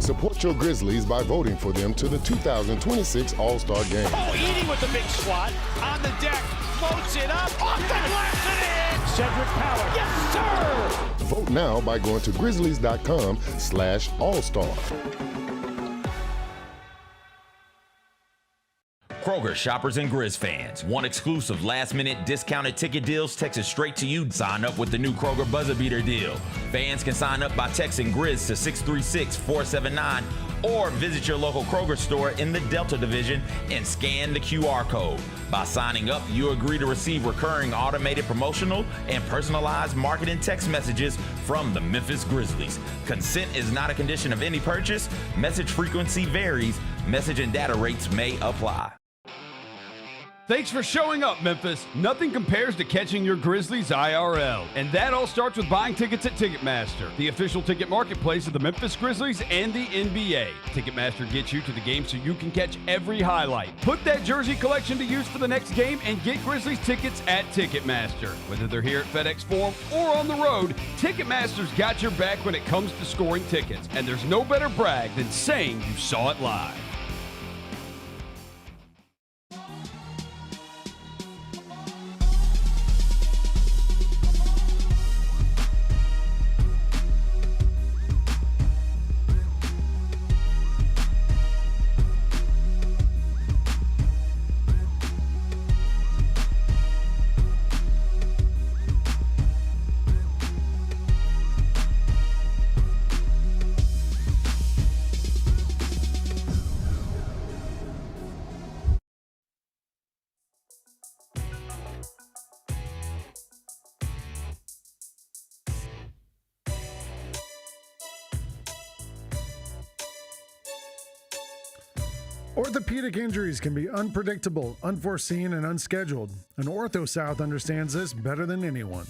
Support your Grizzlies by voting for them to the 2026 All-Star Game. Oh, eating with the big swat on the deck, floats it up, off the glass and in. Cedric Power, yes sir. Vote now by going to Grizzlies.com/All-Star. Kroger shoppers and Grizz fans. Want exclusive last-minute discounted ticket deals texted straight to you? Sign up with the new Kroger Buzzer Beater deal. Fans can sign up by texting Grizz to 636-479 or visit your local Kroger store in the Delta Division and scan the QR code. By signing up, you agree to receive recurring automated promotional and personalized marketing text messages from the Memphis Grizzlies. Consent is not a condition of any purchase. Message frequency varies. Message and data rates may apply. Thanks for showing up, Memphis. Nothing compares to catching your Grizzlies IRL. And that all starts with buying tickets at Ticketmaster, the official ticket marketplace of the Memphis Grizzlies and the NBA. Ticketmaster gets you to the game so you can catch every highlight. Put that jersey collection to use for the next game and get Grizzlies tickets at Ticketmaster. Whether they're here at FedEx Forum or on the road, Ticketmaster's got your back when it comes to scoring tickets. And there's no better brag than saying you saw it live. Orthopedic injuries can be unpredictable, unforeseen, and unscheduled. And OrthoSouth understands this better than anyone.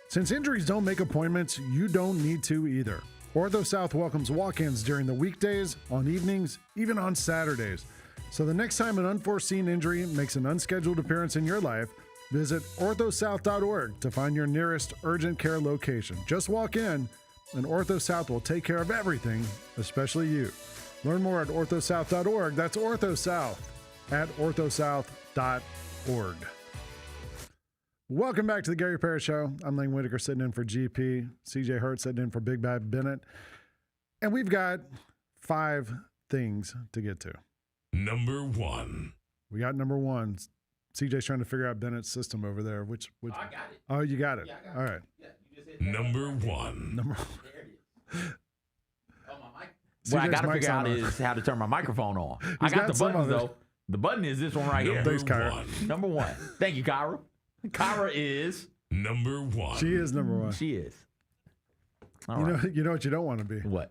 Since injuries don't make appointments, you don't need to either. OrthoSouth welcomes walk-ins during the weekdays, on evenings, even on Saturdays. So the next time an unforeseen injury makes an unscheduled appearance in your life, visit orthosouth.org to find your nearest urgent care location. Just walk in, and OrthoSouth will take care of everything, especially you. Learn more at orthosouth.org. That's OrthoSouth at orthosouth.org. Welcome back to the Gary Parrish Show. I'm Lane Whitaker sitting in for GP. CJ Hurt sitting in for Big Bad Bennett. And we've got 5 things to get to. Number 1. We got number 1. CJ's trying to figure out Bennett's system over there. Which I got it. Oh, you got it. Yeah, I got All it. right. Yeah, you just hit that. Number 1. Number There it is. Oh, my mic. What I got to figure out is how to turn my microphone on. I got the buttons, though. The button is this one right here. Thanks, Kyra. Number 1. Thank you, Kyra. Kyra is number 1. She is number 1. She is. All you right. know what you don't want to be? What?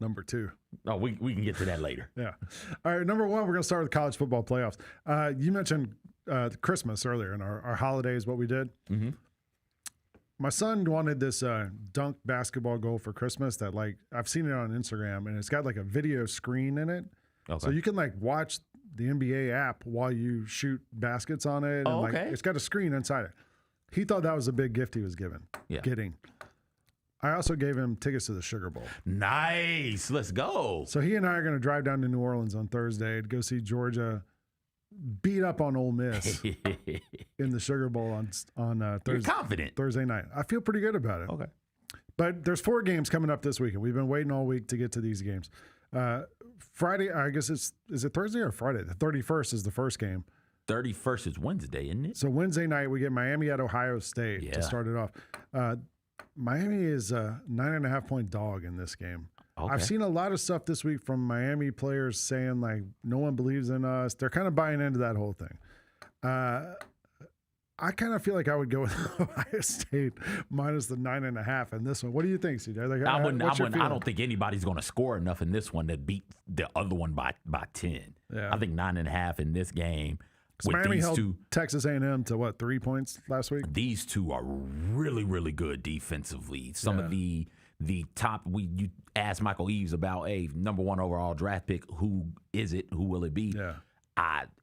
Number 2. Oh, we can get to that later. Yeah. All right. Number 1, we're going to start with college football playoffs. You mentioned Christmas earlier in our holidays, what we did. Mm-hmm. My son wanted this dunk basketball goal for Christmas that, like, I've seen it on Instagram, and it's got like a video screen in it. Okay. So you can like watch the NBA app while you shoot baskets on it. And, Oh, okay. Like, it's got a screen inside it. He thought that was a big gift he was getting. I also gave him tickets to the Sugar Bowl. Nice. Let's go. So he and I are going to drive down to New Orleans on Thursday to go see Georgia beat up on Ole Miss in the Sugar Bowl on You're confident. Thursday night. I feel pretty good about it. Okay. But there's 4 games coming up this weekend. We've been waiting all week to get to these games. Friday, I guess is it Thursday or Friday? The 31st is the first game. 31st is Wednesday, isn't it? So Wednesday night, we get Miami at Ohio State to start it off. Miami is a 9.5-point dog in this game. Okay. I've seen a lot of stuff this week from Miami players saying, like, no one believes in us. They're kind of buying into that whole thing. I kind of feel like I would go with Ohio State minus the 9.5 in this one. What do you think, CJ? Like, I don't think anybody's going to score enough in this one to beat the other one by 10. Yeah. I think 9.5 in this game. With Miami these held two, Texas A&M to what, 3 points last week? These two are really, really good defensively. Some of the top. You asked Michael Eaves about number 1 overall draft pick. Who is it? Who will it be? Yeah.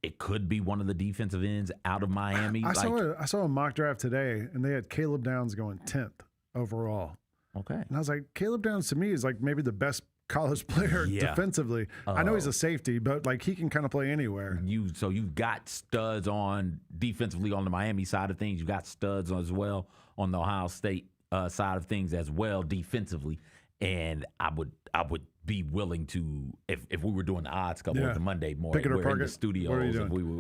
It could be one of the defensive ends out of Miami. I saw a mock draft today, and they had Caleb Downs going 10th overall. Okay. And I was like, Caleb Downs to me is like maybe the best college player defensively. I know he's a safety, but like he can kind of play anywhere. So you've got studs on defensively on the Miami side of things. You got studs as well on the Ohio State side of things as well defensively. And I would be willing to if we were doing the odds couple with the Monday morning, we're in the studios.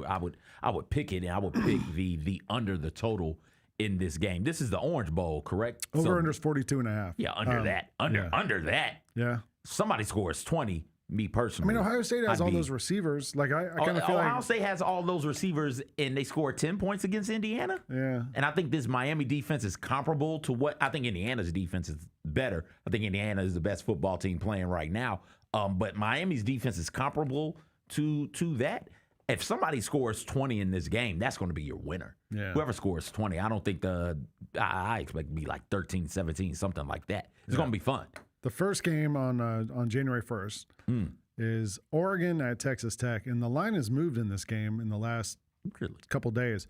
I would pick it, and I would pick the under the total in this game. This is the Orange Bowl, correct? Over under is 42.5. Yeah, under that. Yeah. Somebody scores 20. Me personally, I mean, Ohio State has all those receivers. Like I kind of feel like Ohio State has all those receivers, and they scored 10 points against Indiana. Yeah, and I think this Miami defense is comparable to what I think Indiana's defense is better. I think Indiana is the best football team playing right now. But Miami's defense is comparable to that. If somebody scores 20 in this game, that's going to be your winner. Yeah. Whoever scores 20, I don't think I expect it to be like 13, 17, something like that. It's going to be fun. The first game on January 1st is Oregon at Texas Tech, and the line has moved in this game in the last couple days.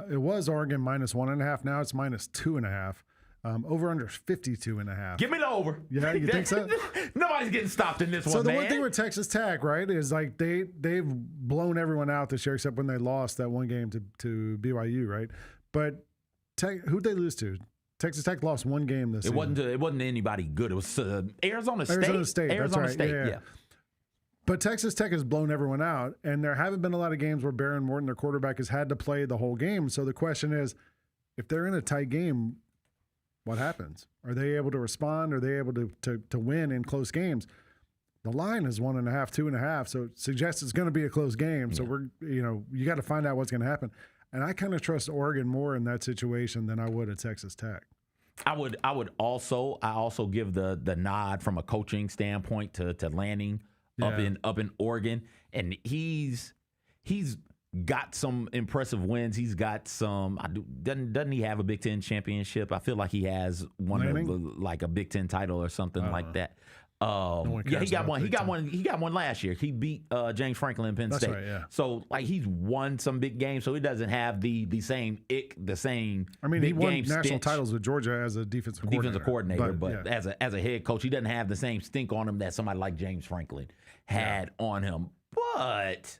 It was Oregon minus 1.5. Now it's minus 2.5. Over under 52.5. Give me the over. Yeah, you think so? Nobody's getting stopped in this one. So the one thing with Texas Tech, right, is like they've blown everyone out this year except when they lost that one game to BYU, right? But who'd they lose to? Texas Tech lost one game this season. It wasn't anybody good. It was Arizona State. Arizona State. Yeah. But Texas Tech has blown everyone out, and there haven't been a lot of games where Baron Morton, their quarterback, has had to play the whole game. So the question is, if they're in a tight game, what happens? Are they able to respond? Are they able to win in close games? The line is 1.5, 2.5, so it suggests it's going to be a close game. Yeah. So you got to find out what's going to happen. And I kind of trust Oregon more in that situation than I would at Texas Tech. I also give the nod from a coaching standpoint to Lanning up in Oregon, and he's got some impressive wins. He's got some. Doesn't he have a Big Ten championship? I feel like he has like a Big Ten title or something like that. He got one. He got one last year. He beat James Franklin in Penn State. Right, yeah. So like he's won some big games. So he doesn't have the same the same. I mean, big he won game national stench. titles with Georgia as a defensive coordinator. But as a head coach, he doesn't have the same stink on him that somebody like James Franklin had on him. But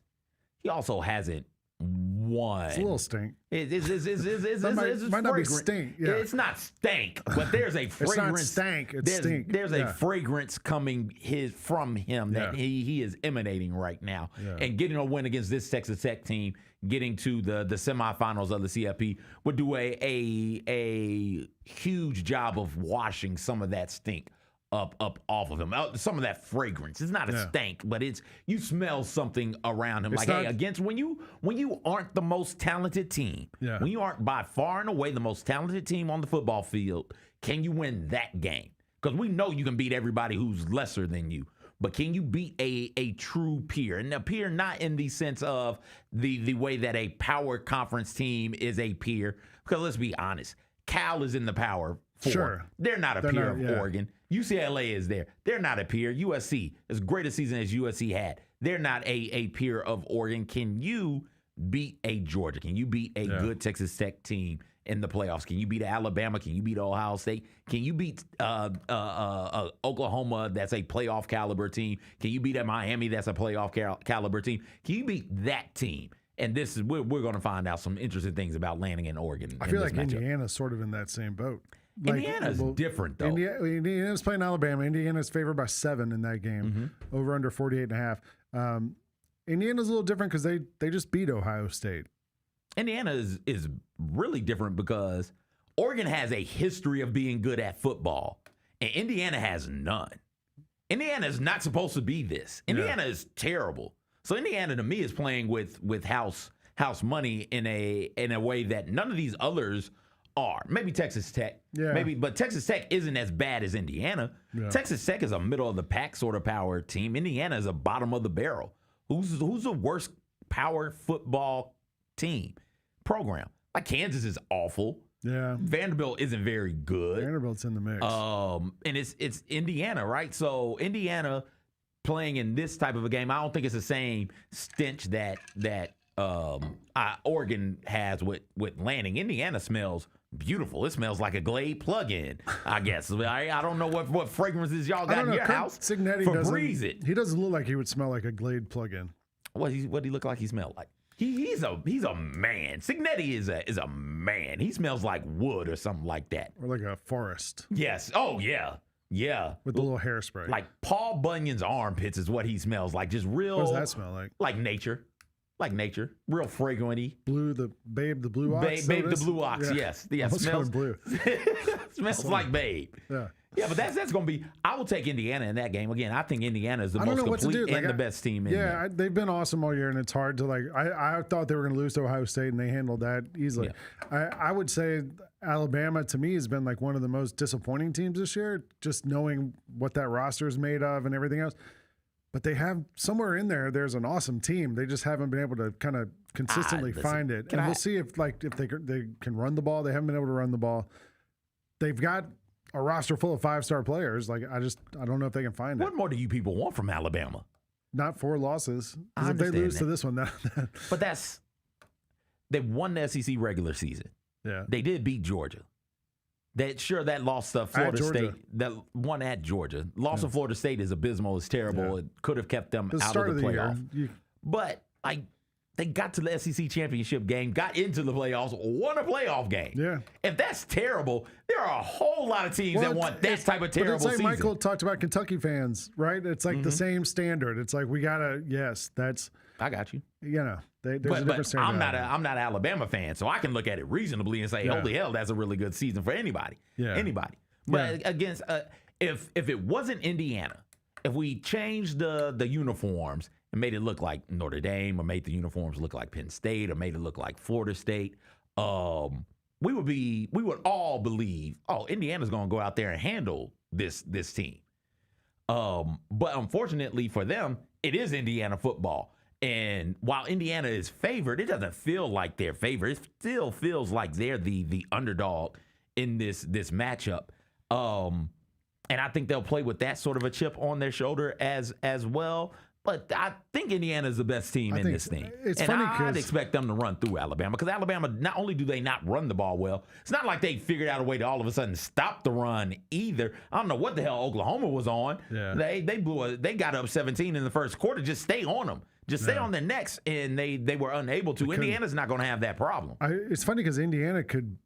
he also hasn't won. It's a little stink. It's might not be stink. Yeah. It's not stank, but there's a fragrance. It's not stank. It's stink. There's a fragrance coming from him that he is emanating right now. Yeah. And getting a win against this Texas Tech team, getting to the semifinals of the CFP would do a huge job of washing some of that stink up off of him. Some of that fragrance. It's not a stank, but you smell something around him. It's like, hey, against when you aren't the most talented team, when you aren't by far and away the most talented team on the football field, can you win that game? Because we know you can beat everybody who's lesser than you. But can you beat a true peer? And a peer not in the sense of the way that a power conference team is a peer. Because let's be honest, Cal is in the Power Four. Sure. They're not a peer of Oregon. UCLA is there. They're not a peer. USC, as great a season as USC had, they're not a peer of Oregon. Can you beat a Georgia? Can you beat a good Texas Tech team in the playoffs? Can you beat Alabama? Can you beat Ohio State? Can you beat Oklahoma, that's a playoff caliber team? Can you beat a Miami, that's a playoff caliber team? Can you beat that team? And this is we're going to find out some interesting things about landing in Oregon. I feel like Indiana's sort of in that same boat. Indiana's different, though. Indiana's playing Alabama. Indiana's favored by 7 in that game, over under 48.5. Indiana's a little different because they just beat Ohio State. Indiana is really different because Oregon has a history of being good at football, and Indiana has none. Indiana is not supposed to be this. Indiana is terrible. So Indiana, to me, is playing with house money in a way that none of these others are. Maybe Texas Tech. But Texas Tech isn't as bad as Indiana. Yeah. Texas Tech is a middle of the pack sort of power team. Indiana is a bottom of the barrel. Who's the worst power football team program? Like Kansas is awful. Yeah. Vanderbilt isn't very good. Vanderbilt's in the mix. And it's Indiana, right? So Indiana playing in this type of a game, I don't think it's the same stench that Oregon has with landing. Indiana smells beautiful. It smells like a Glade plug-in, I guess. I don't know what fragrances y'all got in your house. Signetti he doesn't look like he would smell like a Glade plug-in. What he look like he smelled like? He's a man. Signetti is a man. He smells like wood or something like that. Or like a forest. Yes. Oh, yeah. Yeah. With a little hairspray. Like Paul Bunyan's armpits is what he smells like. Just real. What does that smell like? Like nature. Like nature. Real fragranty. The blue ox? Babe the blue ox, yes. Yeah, smells blue. smells like Babe. Yeah. Yeah, but that's going to be – I will take Indiana in that game. Again, I think Indiana is the most complete and the best team in there. They've been awesome all year, and it's hard to I thought they were going to lose to Ohio State, and they handled that easily. Yeah. I would say Alabama, to me, has been like one of the most disappointing teams this year, just knowing what that roster is made of and everything else. But they have somewhere in there's an awesome team. They just haven't been able to kind of consistently find it. And we'll see if they can run the ball. They haven't been able to run the ball. They've got a roster full of 5-star players. I don't know if they can find it. What more do you people want from Alabama? Not 4 losses. Because if they lose to this one, but they won the SEC regular season. Yeah, they did beat Georgia. That loss to Florida State. That one at Georgia. Loss to Florida State is abysmal. It's terrible. Yeah. It could have kept them out of the playoff. But they got to the SEC championship game, got into the playoffs, won a playoff game. Yeah. If that's terrible, there are a whole lot of teams that want that type of terrible season. It's like Michael talked about Kentucky fans, right? It's like the same standard. It's like we gotta. Yes, that's. I got you. There's a different standard. I'm not an Alabama fan, so I can look at it reasonably and say, holy hell, that's a really good season for anybody. Yeah. Anybody. But against if it wasn't Indiana, if we changed the uniforms and made it look like Notre Dame or made the uniforms look like Penn State or made it look like Florida State, we would all believe, Indiana's going to go out there and handle this team. But unfortunately for them, it is Indiana football. And while Indiana is favored, it doesn't feel like they're favored. It still feels like they're the underdog in this matchup. And I think they'll play with that sort of a chip on their shoulder as well. But I think Indiana is the best team in this thing. It's and funny I'd expect them to run through Alabama because Alabama, not only do they not run the ball well, it's not like they figured out a way to all of a sudden stop the run either. I don't know what the hell Oklahoma was on. Yeah. They got up 17 in the first quarter. Just stay on them. Just stay on their necks, and they were unable to. Indiana's not going to have that problem. It's funny because Indiana could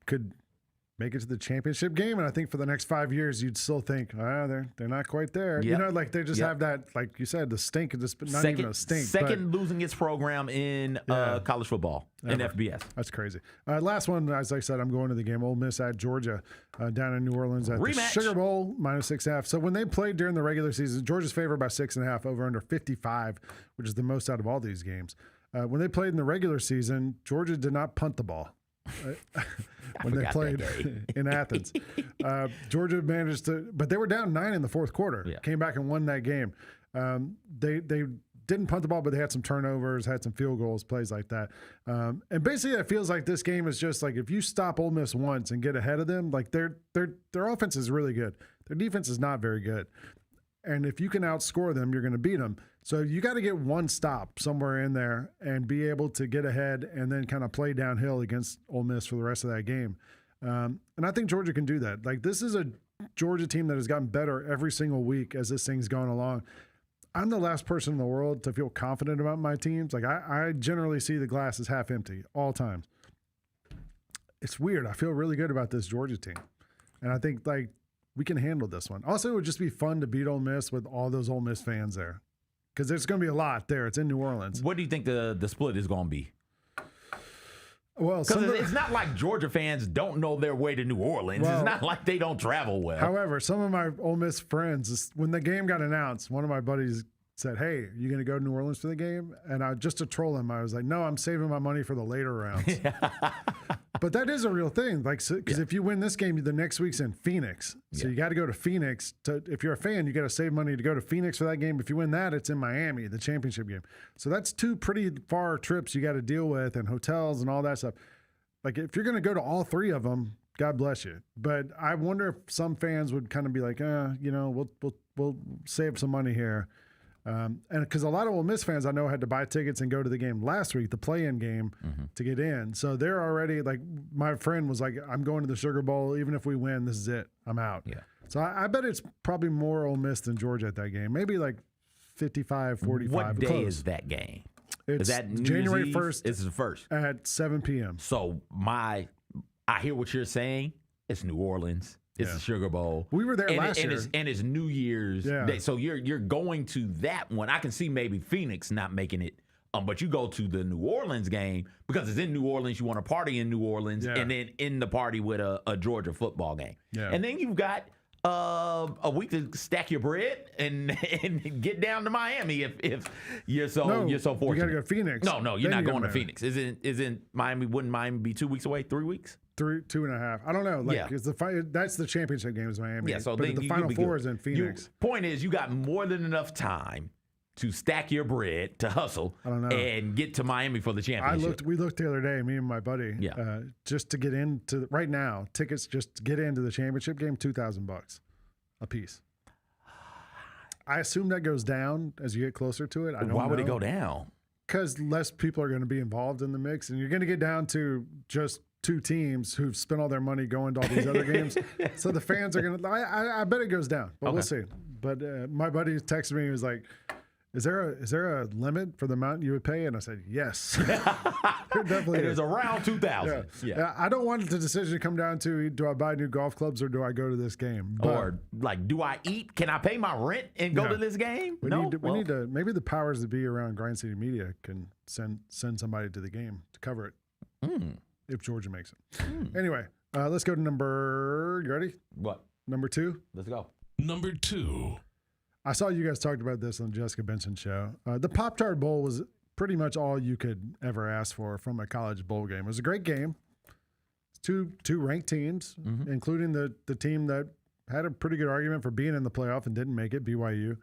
make it to the championship game, and I think for the next 5 years, you'd still think, they're not quite there. Yep. You know, like they just have that, like you said, the stink of just not even a stink. Second losing its program in college football in FBS. That's crazy. Last one, as I said, I'm going to the game. Ole Miss at Georgia down in New Orleans at the Sugar Bowl, -6.5. So when they played during the regular season, Georgia's favored by 6.5, over under 55, which is the most out of all these games. When they played in the regular season, Georgia did not punt the ball. When they played in Athens, Georgia managed to, but they were down 9 in the fourth quarter. Yeah. Came back and won that game. They didn't punt the ball, but they had some turnovers, had some field goals, plays like that. And basically, it feels like this game is just like if you stop Ole Miss once and get ahead of them, like their offense is really good. Their defense is not very good. And if you can outscore them, you're going to beat them. So you got to get one stop somewhere in there and be able to get ahead and then kind of play downhill against Ole Miss for the rest of that game. And I think Georgia can do that. Like, this is a Georgia team that has gotten better every single week as this thing's going along. I'm the last person in the world to feel confident about my teams. Like, I generally see the glass as half empty all times. It's weird. I feel really good about this Georgia team. And I think, like, we can handle this one. Also, it would just be fun to beat Ole Miss with all those Ole Miss fans there. Because there's going to be a lot there. It's in New Orleans. What do you think the split is going to be? Well, because it's not like Georgia fans don't know their way to New Orleans. It's not like they don't travel well. However, some of my Ole Miss friends, when the game got announced, one of my buddies said, "Hey, you going to go to New Orleans for the game?" And just to troll him, I was like, "No, I'm saving my money for the later rounds." But that is a real thing, like, because if you win this game, the next week's in Phoenix, so you got to go to Phoenix. If you're a fan, you got to save money to go to Phoenix for that game. If you win that, it's in Miami, the championship game. So that's 2 pretty far trips you got to deal with, and hotels and all that stuff. Like, if you're going to go to all 3 of them, God bless you. But I wonder if some fans would kind of be like, we'll save some money here. And because a lot of Ole Miss fans I know had to buy tickets and go to the game last week, the play-in game, to get in. So they're already, like, my friend was like, I'm going to the Sugar Bowl. Even if we win, this is it. I'm out. Yeah. So I bet it's probably more Ole Miss than Georgia at that game. Maybe like 55-45. What day is that game? It's is that January 1st. It's the 1st. At 7 p.m. So I hear what you're saying. It's New Orleans. It's the Sugar Bowl. We were there last year. And it's New Year's Day. So you're going to that one. I can see maybe Phoenix not making it, but you go to the New Orleans game because it's in New Orleans. You want to party in New Orleans, and then end the party with a Georgia football game. Yeah. And then you've got a week to stack your bread and get down to Miami if you're so fortunate. You got to go to Phoenix. No, you're not going to Phoenix. Isn't Miami? Wouldn't Miami be 2 weeks away? 3 weeks? 2.5. I don't know. That's the championship game is Miami. Yeah, so but the Final Four is in Phoenix. Point is, you got more than enough time to stack your bread, to hustle, and get to Miami for the championship. We looked the other day, me and my buddy, just to get into right now tickets just to get into the championship game, $2,000 a piece. I assume that goes down as you get closer to it. Why would it go down? Because less people are going to be involved in the mix, and you're going to get down to just 2 teams who've spent all their money going to all these other games. So the fans are going to, I bet it goes down, but we'll see. But my buddy texted me, he was like, is there a limit for the amount you would pay? And I said, yes. Definitely it is around 2,000. Yeah. I don't want the decision to come down to, do I buy new golf clubs or do I go to this game? Or like, do I eat? Can I pay my rent and go to this game? We need to, maybe the powers that be around Grind City Media can send somebody to the game to cover it. If Georgia makes it. Anyway, let's go to number, you ready? What? Number 2? Let's go. Number 2. I saw you guys talked about this on Jessica Benson show. The Pop-Tart Bowl was pretty much all you could ever ask for from a college bowl game. It was a great game. It's two ranked teams, including the team that had a pretty good argument for being in the playoff and didn't make it, BYU,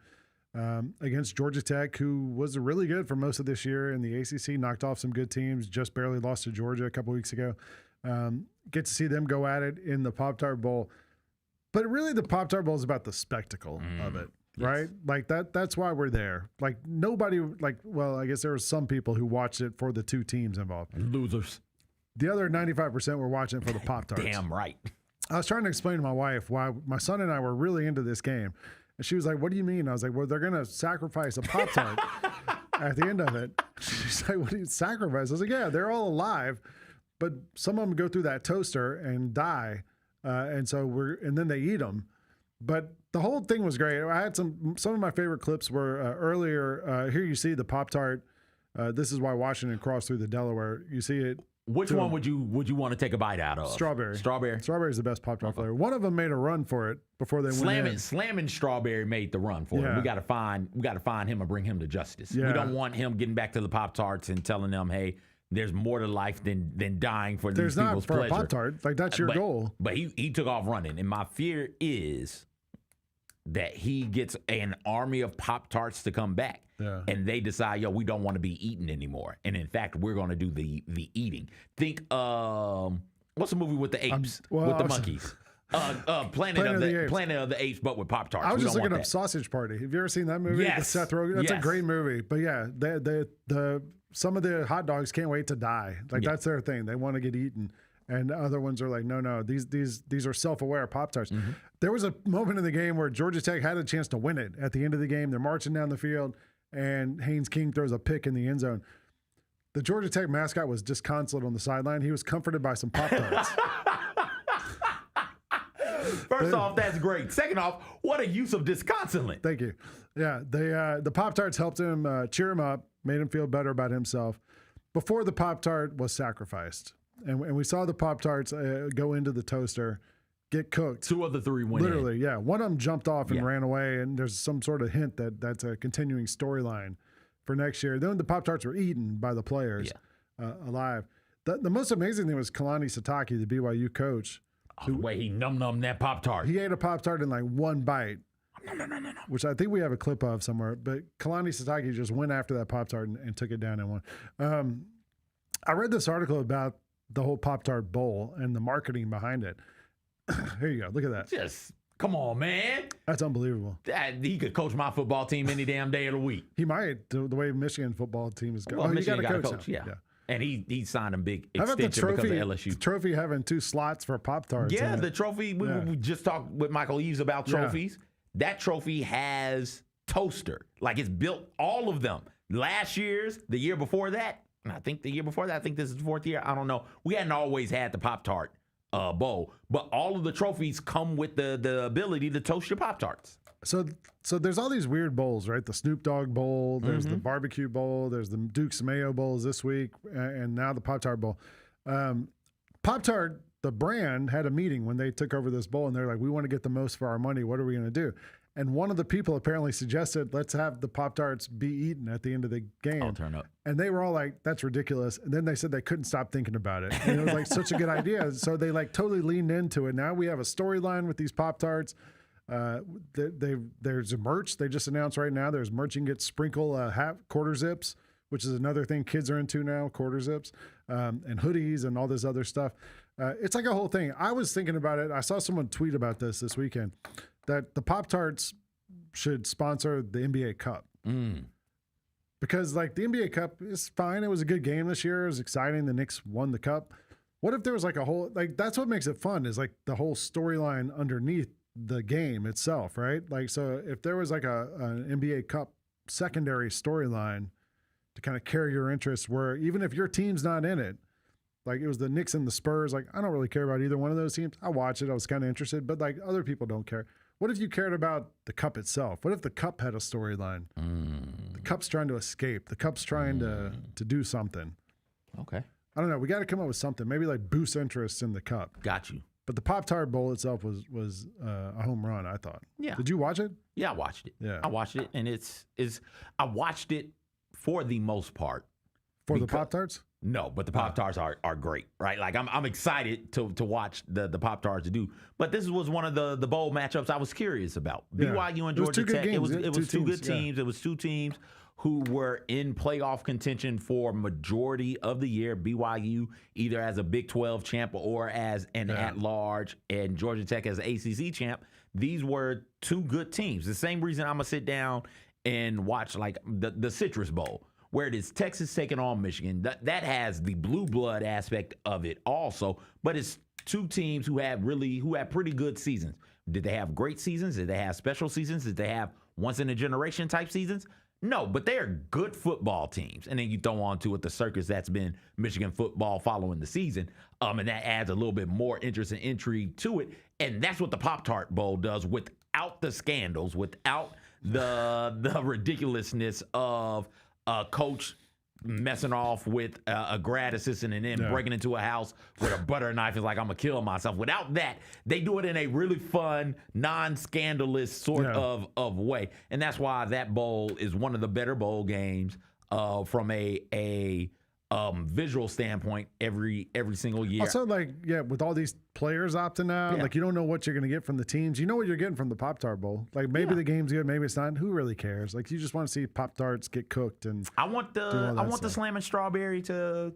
against Georgia Tech, who was really good for most of this year in the ACC, knocked off some good teams, just barely lost to Georgia a couple weeks ago. Get to see them go at it in the Pop-Tart Bowl. But really, the Pop-Tart Bowl is about the spectacle of it, right? Like that's why we're there. Like nobody, I guess there were some people who watched it for the two teams involved. Losers. The other 95% were watching it for the Pop-Tarts. Damn right. I was trying to explain to my wife why my son and I were really into this game. And she was like, what do you mean? I was like, well, they're going to sacrifice a Pop-Tart at the end of it. She's like, what do you sacrifice? I was like, yeah, they're all alive, but some of them go through that toaster and die. And then they eat them. But the whole thing was great. I had some of my favorite clips were earlier. Here you see the Pop-Tart. This is why Washington crossed through the Delaware. You see it. Which one would you want to take a bite out of? Strawberry. Strawberry is the best Pop-Tart flavor. One of them made a run for it before they went in. Slamming Strawberry made the run for it. We got to find him and bring him to justice. Yeah. We don't want him getting back to the Pop-Tarts and telling them, hey, there's more to life than dying for these people's pleasure. There's not for a Pop-Tart. Like that's your goal. But he took off running, and my fear is that he gets an army of Pop-Tarts to come back. Yeah. And they decide, we don't want to be eaten anymore. And in fact, we're going to do the eating. Think, what's the movie with the apes, with the monkeys? Planet of the Apes, but with Pop-Tarts. I was just looking up Sausage Party. Have you ever seen that movie? Yes. With Seth Rogen? That's a great movie. But yeah, some of the hot dogs can't wait to die. That's their thing. They want to get eaten. And other ones are like, no, these are self-aware Pop-Tarts. Mm-hmm. There was a moment in the game where Georgia Tech had a chance to win it at the end of the game. They're marching down the field, and Haynes King throws a pick in the end zone. The Georgia Tech mascot was disconsolate on the sideline. He was comforted by some Pop-Tarts. First off, that's great. Second off, what a use of disconsolate. Thank you. Yeah, the Pop-Tarts helped him cheer him up, made him feel better about himself before the Pop-Tart was sacrificed. And we saw the Pop-Tarts go into the toaster, get cooked. 2 of the 3 went Literally, in. yeah. One of them jumped off and ran away, and there's some sort of hint that that's a continuing storyline for next year. Then the Pop-Tarts were eaten by the players alive. The most amazing thing was Kalani Sitake, the BYU coach. The way he num that Pop-Tart. He ate a Pop-Tart in like one bite. No. Which I think we have a clip of somewhere. But Kalani Sitake just went after that Pop-Tart and took it down in one. I read this article about the whole Pop-Tart Bowl and the marketing behind it. Here you go. Look at that. Just come on, man. That's unbelievable. He could coach my football team any damn day of the week. He might, the way Michigan football team is going. Well, Michigan got a coach. Yeah. And he signed a big extension because of LSU. The trophy having 2 slots for Pop-Tarts. Yeah, the trophy. We just talked with Michael Eaves about trophies. Yeah. That trophy has toaster. Like it's built, all of them. Last year's, the year before that, and I think the year before that, I think this is the 4th year. I don't know. We hadn't always had the Pop-Tart bowl, but all of the trophies come with the ability to toast your Pop-Tarts. So there's all these weird bowls, right? The Snoop Dogg Bowl, there's the Barbecue Bowl, there's the Duke's Mayo Bowls this week, and now the Pop-Tart Bowl. Pop-Tart, the brand, had a meeting when they took over this bowl, and they're like, we want to get the most for our money. What are we going to do? And one of the people apparently suggested, let's have the Pop-Tarts be eaten at the end of the game. I'll turn up. And they were all like, that's ridiculous. And then they said they couldn't stop thinking about it. And it was like such a good idea. So they like totally leaned into it. Now we have a storyline with these Pop-Tarts. There's a merch they just announced right now. There's merch you can get sprinkle quarter zips, which is another thing kids are into now, quarter zips, and hoodies and all this other stuff. It's like a whole thing. I was thinking about it. I saw someone tweet about this weekend, that the Pop-Tarts should sponsor the NBA Cup. Because like the NBA Cup is fine. It was a good game this year. It was exciting. The Knicks won the cup. What if there was like a whole, like that's what makes it fun, is like the whole storyline underneath the game itself, right? Like, so if there was like an NBA Cup secondary storyline to kind of carry your interest, where even if your team's not in it, like it was the Knicks and the Spurs, like I don't really care about either one of those teams. I watch it. I was kind of interested, but like other people don't care. What if you cared about the cup itself? What if the cup had a storyline? The cup's trying to escape. The cup's trying to do something. Okay. I don't know. We got to come up with something. Maybe like boost interest in the cup. Got you. But the Pop-Tart Bowl itself was a home run, I thought. Yeah. Did you watch it? Yeah, I watched it. Yeah. I watched it, and I watched it for the most part. For the Pop-Tarts? No, but the Pop-Tarts are great, right? Like I'm excited to watch the Pop-Tarts do. But this was one of the bowl matchups I was curious about. Yeah. BYU and It was Georgia two good Tech. games. It was two good teams. Yeah. It was two teams who were in playoff contention for majority of the year. BYU either as a Big 12 champ or as an at-large, and Georgia Tech as an ACC champ. These were two good teams. The same reason I'm going to sit down and watch like the Citrus Bowl, where it is Texas taking on Michigan. That has the blue blood aspect of it also, but it's two teams who have pretty good seasons. Did they have great seasons? Did they have special seasons? Did they have once-in-a-generation type seasons? No, but they are good football teams. And then you throw on to it the circus that's been Michigan football following the season, and that adds a little bit more interest and intrigue to it. And that's what the Pop-Tart Bowl does without the scandals, without the ridiculousness of a coach messing off with a grad assistant and then breaking into a house with a butter knife is like, I'm going to kill myself. Without that, they do it in a really fun, non-scandalous sort of way. And that's why that bowl is one of the better bowl games from a visual standpoint every single year. Also, with all these players opting out, like you don't know what you're going to get from the teams. You know what you're getting from the Pop-Tart Bowl. Like maybe the game's good, maybe it's not. Who really cares? Like you just want to see Pop-Tarts get cooked. And I want the Slammin' Strawberry to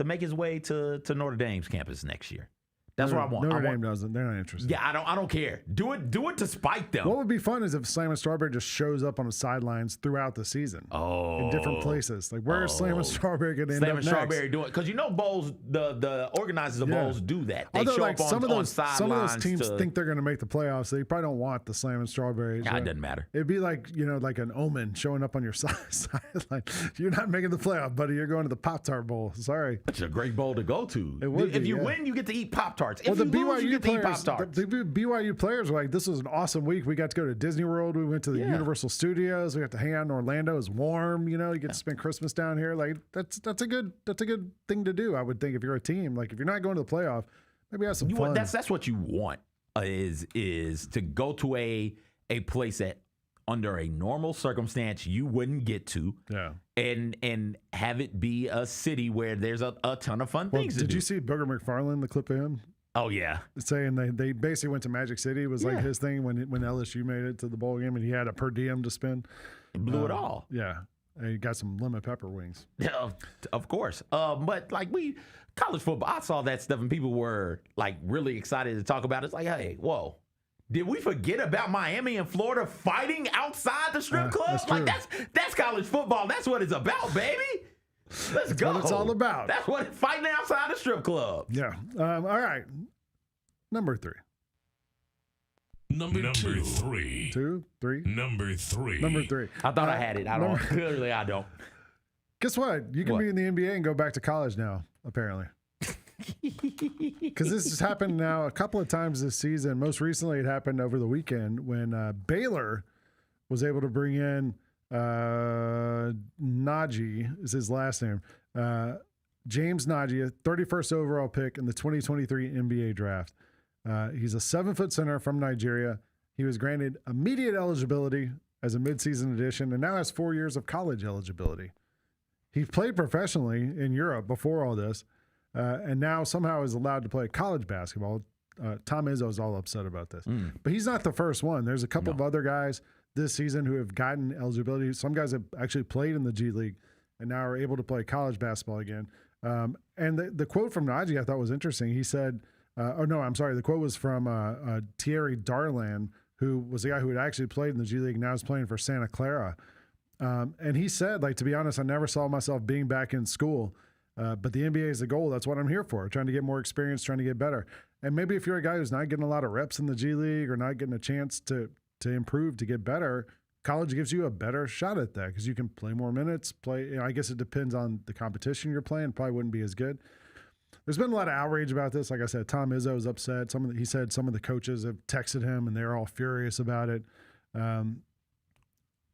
make his way to Notre Dame's campus next year. That's what I want. Notre Dame doesn't. They're not interested. Yeah, I don't care. Do it to spite them. What would be fun is if Slammin' Strawberry just shows up on the sidelines throughout the season. In different places. Like where is Slammin' Strawberry going to end up next? Slammin' Strawberry doing it because bowls. The organizers of bowls do that. They show up some of those sidelines teams think they're going to make the playoffs. So you probably don't want the Slammin' Strawberries. Yeah, it doesn't matter. It'd be like like an omen showing up on your sideline. You're not making the playoff, buddy. You're going to the Pop-Tart Bowl. Sorry. It's a great bowl to go to. It would if be, you win, you get to eat Pop-Tarts. If well, you lose, you get to eat Pop-Tarts. The BYU players were like, this was an awesome week. We got to go to Disney World. We went to the Universal Studios. We got to hang out in Orlando. It was warm. You get to spend Christmas down here. Like that's a good thing to do. I would think if you're a team, like if you're not going to the playoff, maybe have some fun. That's what you want is to go to a place that under a normal circumstance you wouldn't get to. Yeah. And have it be a city where there's a ton of fun things to do. Did you see Booger McFarland, the clip of him? Oh, yeah. Saying they basically went to Magic City. It was like his thing when LSU made it to the bowl game and he had a per diem to spend. He blew it all. Yeah. And he got some lemon pepper wings. Yeah, of course. But college football, I saw that stuff and people were like really excited to talk about it. It's like, hey, whoa. Did we forget about Miami and Florida fighting outside the strip club? That's college football. That's what it's about, baby. Let's go. That's what it's all about. That's what fighting outside the strip club. Yeah. All right. Number 3. Number three. 2, 3. Number 3. Number 3. I thought I had it. I don't. Clearly, I don't. Guess what? You can be in the NBA and go back to college now, apparently. Because this has happened now a couple of times this season. Most recently, it happened over the weekend when Baylor was able to bring in Najee is his last name. James Najee, a 31st overall pick in the 2023 NBA draft. He's a 7-foot center from Nigeria. He was granted immediate eligibility as a midseason addition and now has 4 years of college eligibility. He played professionally in Europe before all this, and now somehow is allowed to play college basketball. Tom Izzo is all upset about this. But he's not the first one. There's a couple of other guys this season who have gotten eligibility. Some guys have actually played in the G League and now are able to play college basketball again. And the quote from Najee I thought was interesting. He said, the quote was from Thierry Darlan, who was the guy who had actually played in the G League and now is playing for Santa Clara. And he said, to be honest, I never saw myself being back in school. But the NBA is the goal. That's what I'm here for, trying to get more experience, trying to get better. And maybe if you're a guy who's not getting a lot of reps in the G League or not getting a chance to improve, to get better, college gives you a better shot at that because you can play more minutes. I guess it depends on the competition you're playing. Probably wouldn't be as good. There's been a lot of outrage about this. Like I said, Tom Izzo is upset. He said some of the coaches have texted him and they're all furious about it. I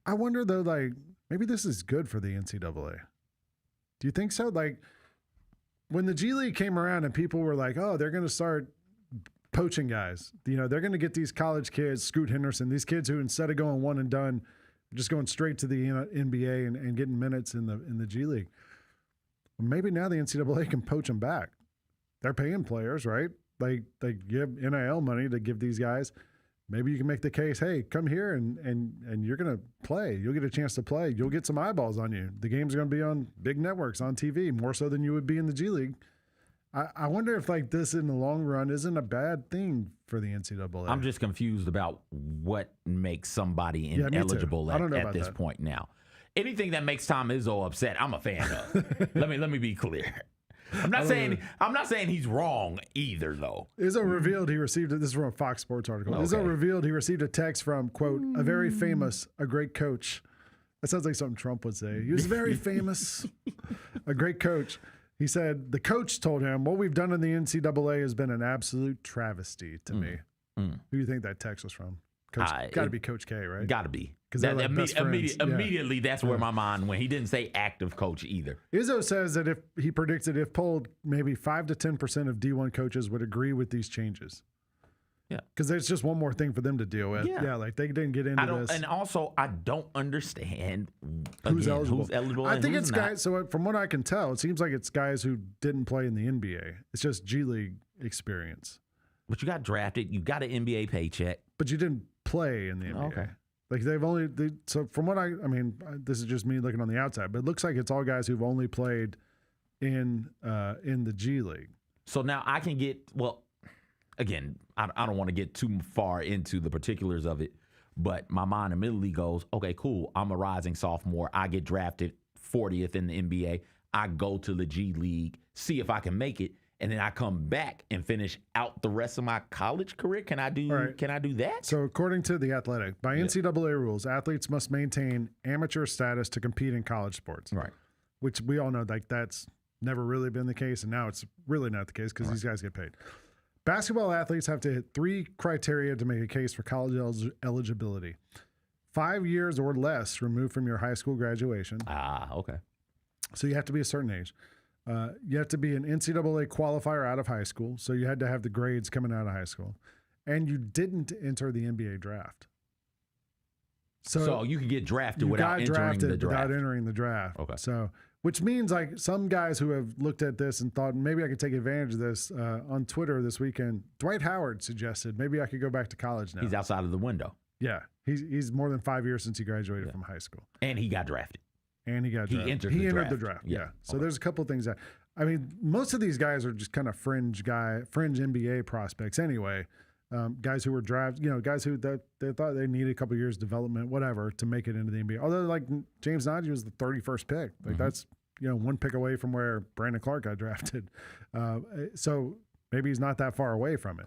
wonder though, maybe this is good for the NCAA. Do you think so? When the G League came around and people were like, oh, they're going to start poaching guys. They're going to get these college kids, Scoot Henderson, these kids who instead of going one and done, are just going straight to the NBA and getting minutes in the G League. Maybe now the NCAA can poach them back. They're paying players, right? They give NIL money to give these guys. Maybe you can make the case, hey, come here and you're going to play. You'll get a chance to play. You'll get some eyeballs on you. The games are going to be on big networks on TV, more so than you would be in the G League. I wonder if like this in the long run isn't a bad thing for the NCAA. I'm just confused about what makes somebody ineligible at this point now. Anything that makes Tom Izzo upset, I'm a fan of. let me be clear. I'm not saying he's wrong either, though. Izzo revealed he received this is from a Fox Sports article. Okay. Izzo revealed he received a text from, quote, a very famous, a great coach. That sounds like something Trump would say. He was very famous, a great coach. He said the coach told him, what we've done in the NCAA has been an absolute travesty to me. Who do you think that text was from? Got to be Coach K, right? Got to be. Because immediately that's where my mind went. He didn't say active coach either. Izzo says that if he predicted, if polled, maybe 5 to 10% of D1 coaches would agree with these changes. Yeah. Because there's just one more thing for them to deal with. Yeah, like they didn't get into this. And also, I don't understand who's eligible. I think it's not. guys. So from what I can tell, it seems like it's guys who didn't play in the NBA. It's just G League experience. But you got drafted. You got an NBA paycheck. But you didn't play in the NBA. Okay. Like so from what I mean, this is just me looking on the outside, but it looks like it's all guys who've only played in the G League. So now I can get, well, again, I don't want to get too far into the particulars of it, but my mind immediately goes, okay, cool. I'm a rising sophomore. I get drafted 40th in the NBA. I go to the G League, see if I can make it. And then I come back and finish out the rest of my college career. Can I do that? So according to The Athletic, by NCAA rules, athletes must maintain amateur status to compete in college sports. Right. Which we all know like that's never really been the case, and now it's really not the case because these guys get paid. Basketball athletes have to hit 3 criteria to make a case for college eligibility. 5 years or less removed from your high school graduation. Okay. So you have to be a certain age. You have to be an NCAA qualifier out of high school, so you had to have the grades coming out of high school, and you didn't enter the NBA draft. So you could get drafted without entering the draft. Without entering the draft. Okay. So, which means like some guys who have looked at this and thought maybe I could take advantage of this on Twitter this weekend. Dwight Howard suggested maybe I could go back to college now. He's outside of the window. Yeah, he's more than 5 years since he graduated from high school, and he got drafted. And he got drafted. He entered the draft. Yeah. So there's a couple of things that, I mean, most of these guys are just kind of fringe NBA prospects anyway. Guys who were drafted, guys who they thought they needed a couple of years development, whatever, to make it into the NBA. Although like James Nagy was the 31st pick. Like that's, one pick away from where Brandon Clark got drafted. So maybe he's not that far away from it.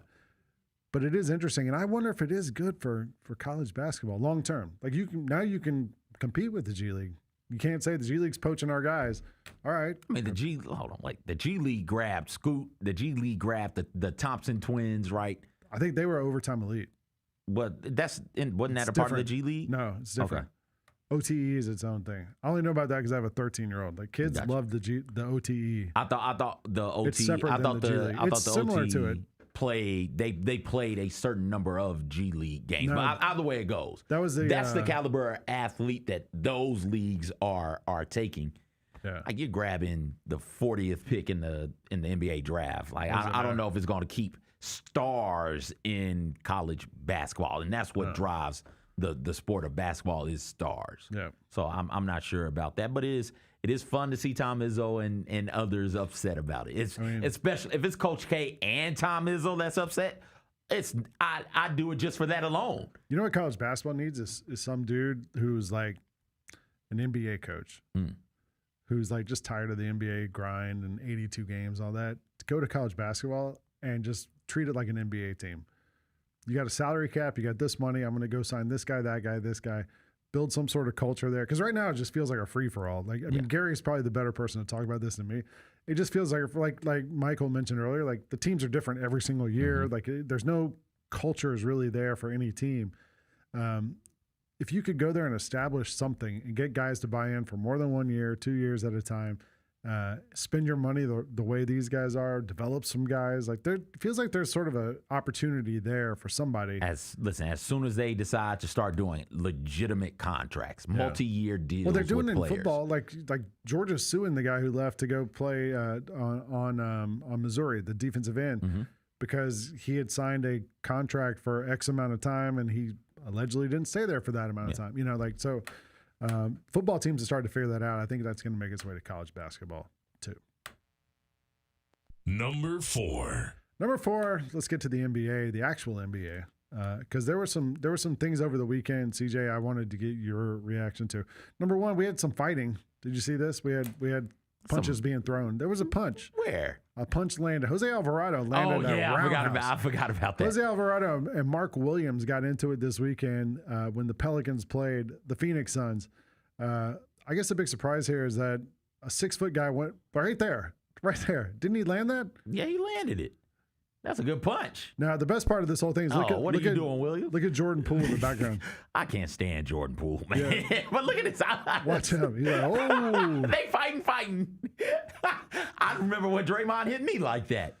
But it is interesting. And I wonder if it is good for college basketball long term. Like you can compete with the G League. You can't say the G League's poaching our guys. All right. I mean, the G League grabbed Scoot. The G League grabbed the Thompson twins, right? I think they were overtime elite. But wasn't that a part of the G League? No, it's different. Okay. OTE is its own thing. I only know about that because I have a 13-year-old. Like kids love the OTE. I thought the OTE. It's separate than the G League. It's similar to it. They played a certain number of G League games. But either way it goes, that's the caliber of athlete that those leagues are taking. Yeah. Like you're grabbing the 40th pick in the NBA draft. Like I don't know if it's going to keep stars in college basketball, and that's what drives the sport of basketball is stars. Yeah. So I'm not sure about that, but it is fun to see Tom Izzo and others upset about it. Especially if it's Coach K and Tom Izzo that's upset. I do it just for that alone. You know what college basketball needs is some dude who's like an NBA coach, who's like just tired of the NBA grind and 82 games, all that, to go to college basketball and just treat it like an NBA team. You got a salary cap. You got this money. I'm going to go sign this guy, that guy, this guy. Build some sort of culture there. Because right now it just feels like a free-for-all. Like, I mean, Gary's probably the better person to talk about this than me. It just feels like Michael mentioned earlier, like the teams are different every single year. Like there's no cultures really there for any team. If you could go there and establish something and get guys to buy in for more than 1 year, 2 years at a time, spend your money the way these guys are, develop some guys. Like it feels like there's sort of an opportunity there for somebody. As soon as they decide to start doing legitimate contracts, multi-year deals. Well, they're doing with it in players. football. Like Georgia's suing the guy who left to go play on Missouri, the defensive end, because he had signed a contract for X amount of time and he allegedly didn't stay there for that amount of time. You know, like so. Football teams have started to figure that out. I think that's going to make its way to college basketball too. Number 4. Let's get to the NBA, the actual NBA, because there were some things over the weekend, CJ, I wanted to get your reaction to. Number 1, we had some fighting. Did you see this? We had punches being thrown. There was a punch. Where? A punch landed. Jose Alvarado landed a roundhouse. I forgot about that. Jose Alvarado and Mark Williams got into it this weekend when the Pelicans played the Phoenix Suns. I guess the big surprise here is that a 6-foot guy went right there. Didn't he land that? Yeah, he landed it. That's a good punch. Now, the best part of this whole thing is what are you doing, William? Look at Jordan Poole in the background. I can't stand Jordan Poole, man. Yeah. But look at this. Watch him. He's like, oh. They fighting. I remember when Draymond hit me like that.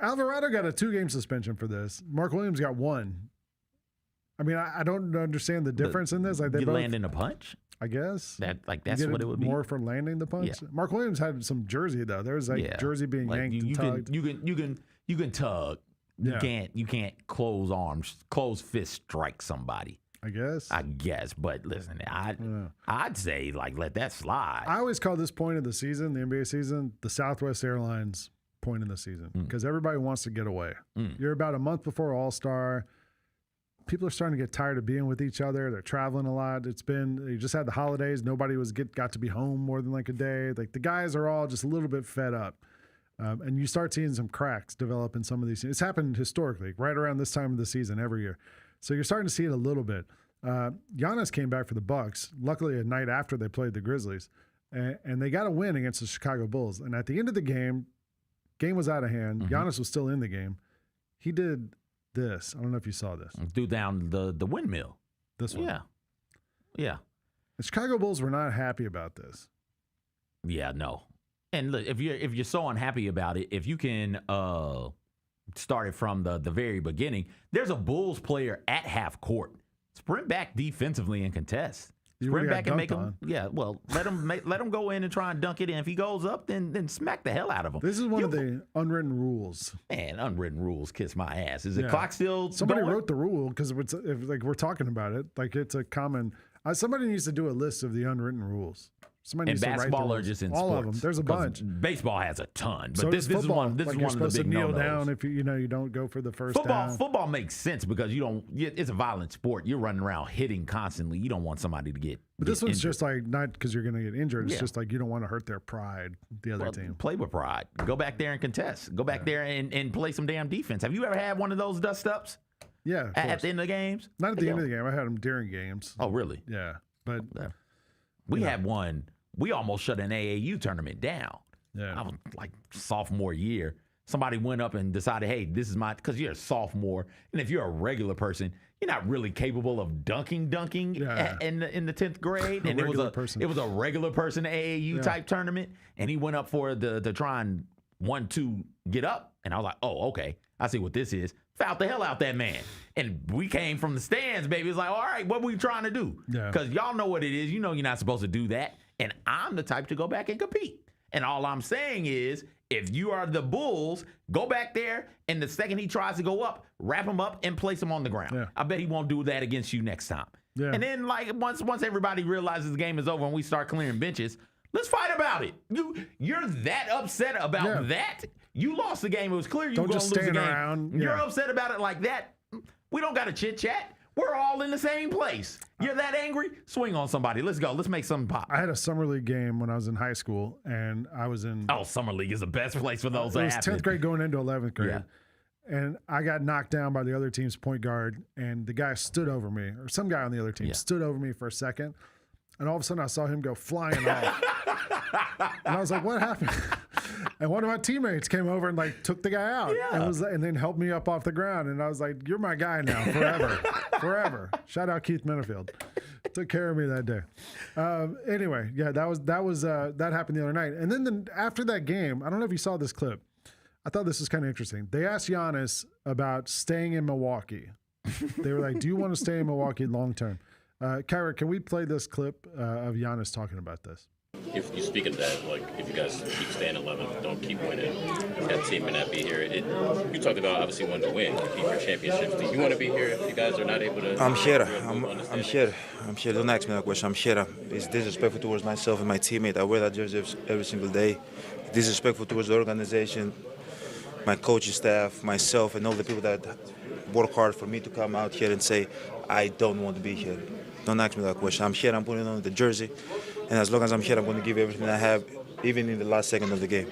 Alvarado got a 2-game suspension for this. Mark Williams got 1. I mean, I don't understand the difference in this. Like they landing a punch? I guess. That's what it would be. More for landing the punch? Yeah. Mark Williams had some jersey, though. There was jersey being yanked and tugged. You can tug. Yeah. You can't close fist strike somebody. I guess. But listen, I'd say let that slide. I always call this point of the season, the NBA season, the Southwest Airlines point in the season because everybody wants to get away. You're about a month before All-Star. People are starting to get tired of being with each other. They're traveling a lot. You just had the holidays. Nobody got to be home more than like a day. Like the guys are all just a little bit fed up. And you start seeing some cracks develop in some of these things. It's happened historically, right around this time of the season every year. So you're starting to see it a little bit. Giannis came back for the Bucks, luckily a night after they played the Grizzlies. And they got a win against the Chicago Bulls. And at the end of the game was out of hand. Giannis was still in the game. He did this. I don't know if you saw this. Threw down the windmill. This one. Yeah. The Chicago Bulls were not happy about this. Yeah, no. And look, if you're so unhappy about it, if you can start it from the very beginning, there's a Bulls player at half court. Sprint back defensively and contest. Sprint back and make him. Yeah, well, let him go in and try and dunk it in. If he goes up, then smack the hell out of him. This is one of the unwritten rules. Man, unwritten rules kiss my ass. Is the clock still? Somebody going? wrote the rule because if we're talking about it, like it's a common. Somebody needs to do a list of the unwritten rules. Somebody needs to write basketball or just in all sports? of them. There's a bunch. Baseball has a ton, but so this is one. This like is you're one of the supposed big to kneel no-nos. down if you don't go for the first down. Football makes sense because you don't. It's a violent sport. You're running around hitting constantly. You don't want somebody to get. But this one's injured. just like not because you're going to get injured. It's just like you don't want to hurt their pride. The other team. Play with pride. Go back there and contest. Go back there and play some damn defense. Have you ever had one of those dust ups? Yeah. At the end of the games? Not at the end of the game. I had them during games. Oh, really? Yeah. But we had one. We almost shut an AAU tournament down. Yeah. I was like sophomore year. Somebody went up and decided, hey, this is because you're a sophomore. And if you're a regular person, you're not really capable of dunking in the 10th grade. And it was a regular person AAU type tournament. And he went up for to try and 1-2 get up. And I was like, oh, okay. I see what this is. Fouled the hell out that man. And we came from the stands, baby. It's like, all right, what we trying to do? Because y'all know what it is. You know you're not supposed to do that. And I'm the type to go back and compete. And all I'm saying is, if you are the Bulls, go back there, and the second he tries to go up, wrap him up and place him on the ground. I bet he won't do that against you next time. And then, like, once everybody realizes the game is over and we start clearing benches, let's fight about it. You're that upset about that? You lost the game. It was clear you were going to lose the game. Around. You're upset about it like that? We don't got to chit-chat. We're all in the same place. You're that angry? Swing on somebody. Let's go. Let's make something pop. I had a summer league game when I was in high school, and I was in... Oh, summer league is the best place for those to happen. It was 10th grade going into 11th grade. Yeah. And I got knocked down by the other team's point guard, and the guy stood over me, or some guy on the other team stood over me for a second, and all of a sudden I saw him go flying off. And I was like, what happened? And one of my teammates came over and like took the guy out and then helped me up off the ground. And I was like, you're my guy now forever. Forever. Shout out Keith Minifield. Took care of me that day. Anyway, yeah, that happened the other night. And then after that game, I don't know if you saw this clip. I thought this was kind of interesting. They asked Giannis about staying in Milwaukee. They were like, "Do you want to stay in Milwaukee long term?" Kyra, can we play this clip of Giannis talking about this? If you speak of that, like if you guys keep staying 11th, don't keep winning, that team may not be here. You talked about obviously wanting to win, compete for championships. Do you want to be here if you guys are not able to? I'm here. I'm here. I'm here. Don't ask me that question. I'm here. It's disrespectful towards myself and my teammate. I wear that jersey every single day. Disrespectful towards the organization, my coaching staff, myself, and all the people that work hard for me to come out here and say, I don't want to be here. Don't ask me that question. I'm here. I'm putting on the jersey. And as long as I'm here, I'm going to give everything I have, even in the last second of the game.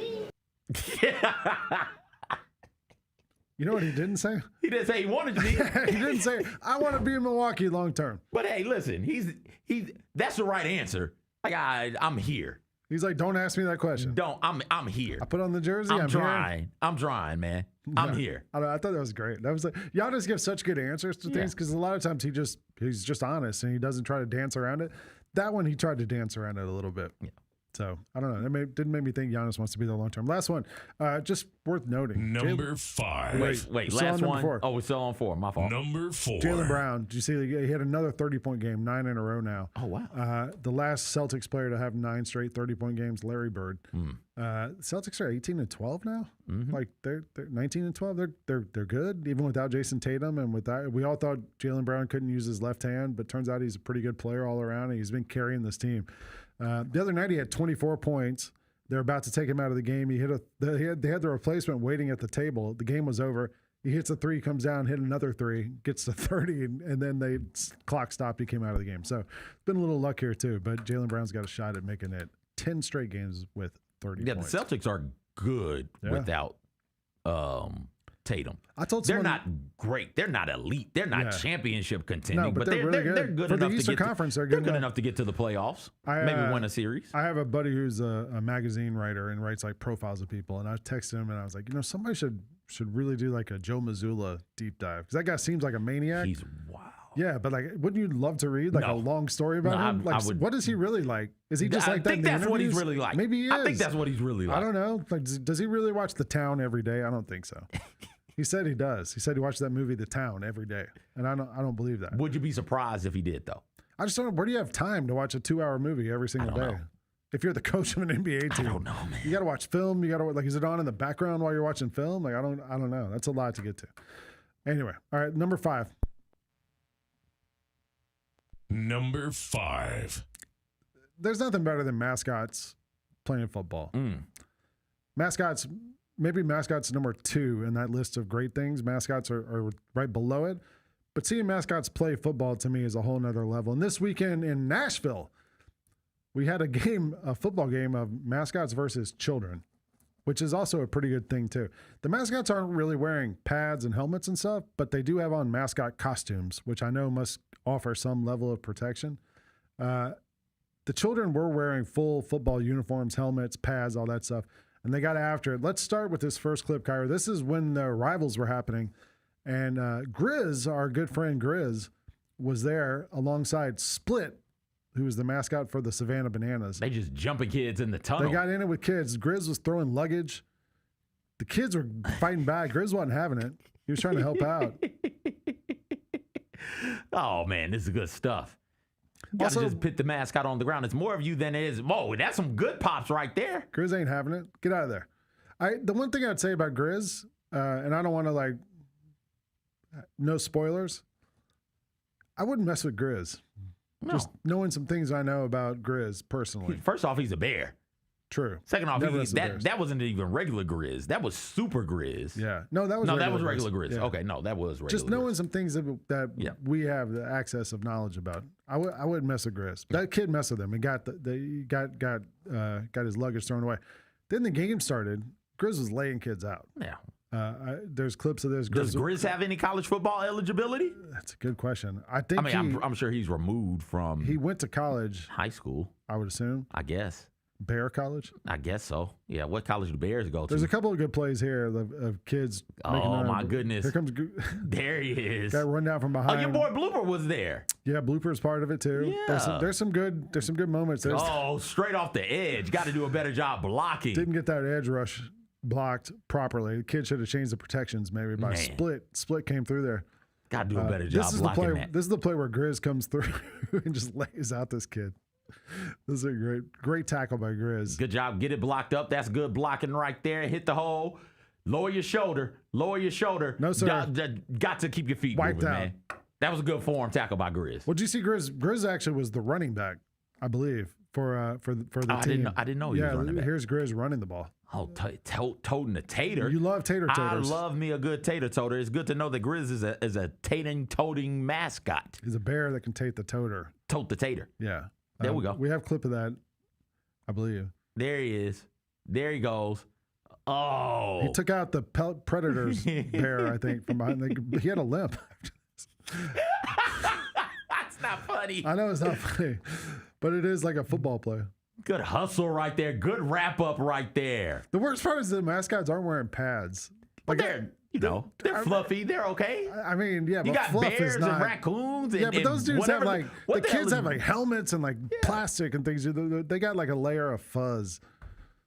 You know what he didn't say? He didn't say he wanted to be. He didn't say, I want to be in Milwaukee long term. But hey, listen, that's the right answer. Like I'm here. He's like, don't ask me that question. I'm here. I put on the jersey. I'm trying, man. I'm here. I thought that was great. That was like, Giannis gives such good answers to things because a lot of times he's just honest and he doesn't try to dance around it. That one, he tried to dance around it a little bit. Yeah. So, I don't know. It didn't make me think Giannis wants to be there long term. Last one, just worth noting. Number 5. Wait, last one. 4. Oh, we're still on 4. My fault. Number 4. Jaylen Brown. Did you see he had another 30-point game, 9 in a row now. Oh, wow. The last Celtics player to have 9 straight 30-point games, Larry Bird. Celtics are 18-12 now. Mm-hmm. Like they're 19-12. They're good, even without Jason Tatum. And with that, we all thought Jaylen Brown couldn't use his left hand, but turns out he's a pretty good player all around. And he's been carrying this team. The other night he had 24 points. They're about to take him out of the game. They had the replacement waiting at the table. The game was over. He hits a 3, comes down, hit another 3, gets to 30, and then they clock stopped. He came out of the game. So it's been a little luck here too. But Jaylen Brown's got a shot at making it 10 straight games with 30 points. The Celtics are good without Tatum. I told they're not great. They're not elite. They're not championship contending. No, but they're really good. They're good for enough the Eastern to get Conference. they're good enough to get to the playoffs. Maybe win a series. I have a buddy who's a magazine writer and writes like profiles of people. And I texted him and I was like, somebody should really do like a Joe Mazzulla deep dive because that guy seems like a maniac. He's wow. Yeah, but like, wouldn't you love to read like a long story about him? Like, what is he really like? Is he just like that? I think that's what he's really like. Maybe he is. I think that's what he's really like. I don't know. Like, does he really watch The Town every day? I don't think so. He said he does. He said he watched that movie, The Town, every day, and I don't believe that. Would you be surprised if he did though? I just don't know. Where do you have time to watch a 2-hour movie every single day? If you're the coach of an NBA team, I don't know, man. You got to watch film. You got to like, is it on in the background while you're watching film? Like, I don't know. That's a lot to get to. Anyway, all right, number 5. Number 5. There's nothing better than mascots playing football. Maybe mascots number 2 in that list of great things. Mascots are right below it. But seeing mascots play football to me is a whole nother level. And this weekend in Nashville, we had a football game of mascots versus children, which is also a pretty good thing too. The mascots aren't really wearing pads and helmets and stuff, but they do have on mascot costumes, which I know must offer some level of protection. The children were wearing full football uniforms, helmets, pads, all that stuff, and they got after it. Let's start with this first clip, Kyra. This is when the rivals were happening, and Grizz, our good friend Grizz, was there alongside Split, who was the mascot for the Savannah Bananas. They just jumping kids in the tunnel. They got in it with kids. Grizz was throwing luggage. The kids were fighting back. Grizz wasn't having it. He was trying to help out. Oh, man, this is good stuff. You also just put the mascot on the ground. It's more of you than it is. Whoa, that's some good pops right there. Grizz ain't having it. Get out of there. The one thing I'd say about Grizz, and I don't want to no spoilers. I wouldn't mess with Grizz. No. Just knowing some things I know about Grizz personally. First off, he's a bear. True. Second off, that wasn't even regular Grizz. That was super Grizz. Yeah. No, that was regular Grizz. Yeah. Okay, no, that was regular. Just knowing some things that we have the access of knowledge about. I wouldn't mess with Grizz. That kid messed with him and got his luggage thrown away. Then the game started. Grizz was laying kids out. Yeah. There's clips of this. Does Grizz have any college football eligibility? That's a good question. I think. I'm sure he's removed from. He went to college, high school. I would assume. I guess. Bear College? I guess so. Yeah, what college do Bears go to? There's a couple of good plays here of kids. Oh, my goodness. Here comes. There he is. Got run down from behind. Oh, your boy Blooper was there. Yeah, Blooper's part of it too. Yeah. There's some good moments. Straight off the edge. Got to do a better job blocking. Didn't get that edge rush blocked properly. The kid should have changed the protections maybe by split. Split came through there. Got to do a better job blocking that. This is the play where Grizz comes through and just lays out this kid. This is a great tackle by Grizz. Good job. Get it blocked up. That's good blocking right there. Hit the hole. Lower your shoulder. No, sir. Got to keep your feet Wiped moving, out. man. That was a good form tackle by Grizz. Well, did you see Grizz? Grizz actually was the running back, I believe, for the team. I didn't know he was running back. Here's Grizz running the ball. Oh, toting the tater. You love taters. I love me a good tater toter. It's good to know that Grizz is a toting mascot. He's a bear that can tate the toter. Tote the tater. Yeah. There we go. We have a clip of that, I believe. There he is. There he goes. Oh. He took out the Predators bear, I think, from behind. He had a limp. That's not funny. I know it's not funny, but it is like a football play. Good hustle right there. Good wrap up right there. The worst part is the mascots aren't wearing pads. Like they're fluffy. They're okay. I mean, yeah, you but got fluff bears is not, and raccoons. And, yeah, but those dudes have like the kids have like helmets and like plastic and things. They got like a layer of fuzz.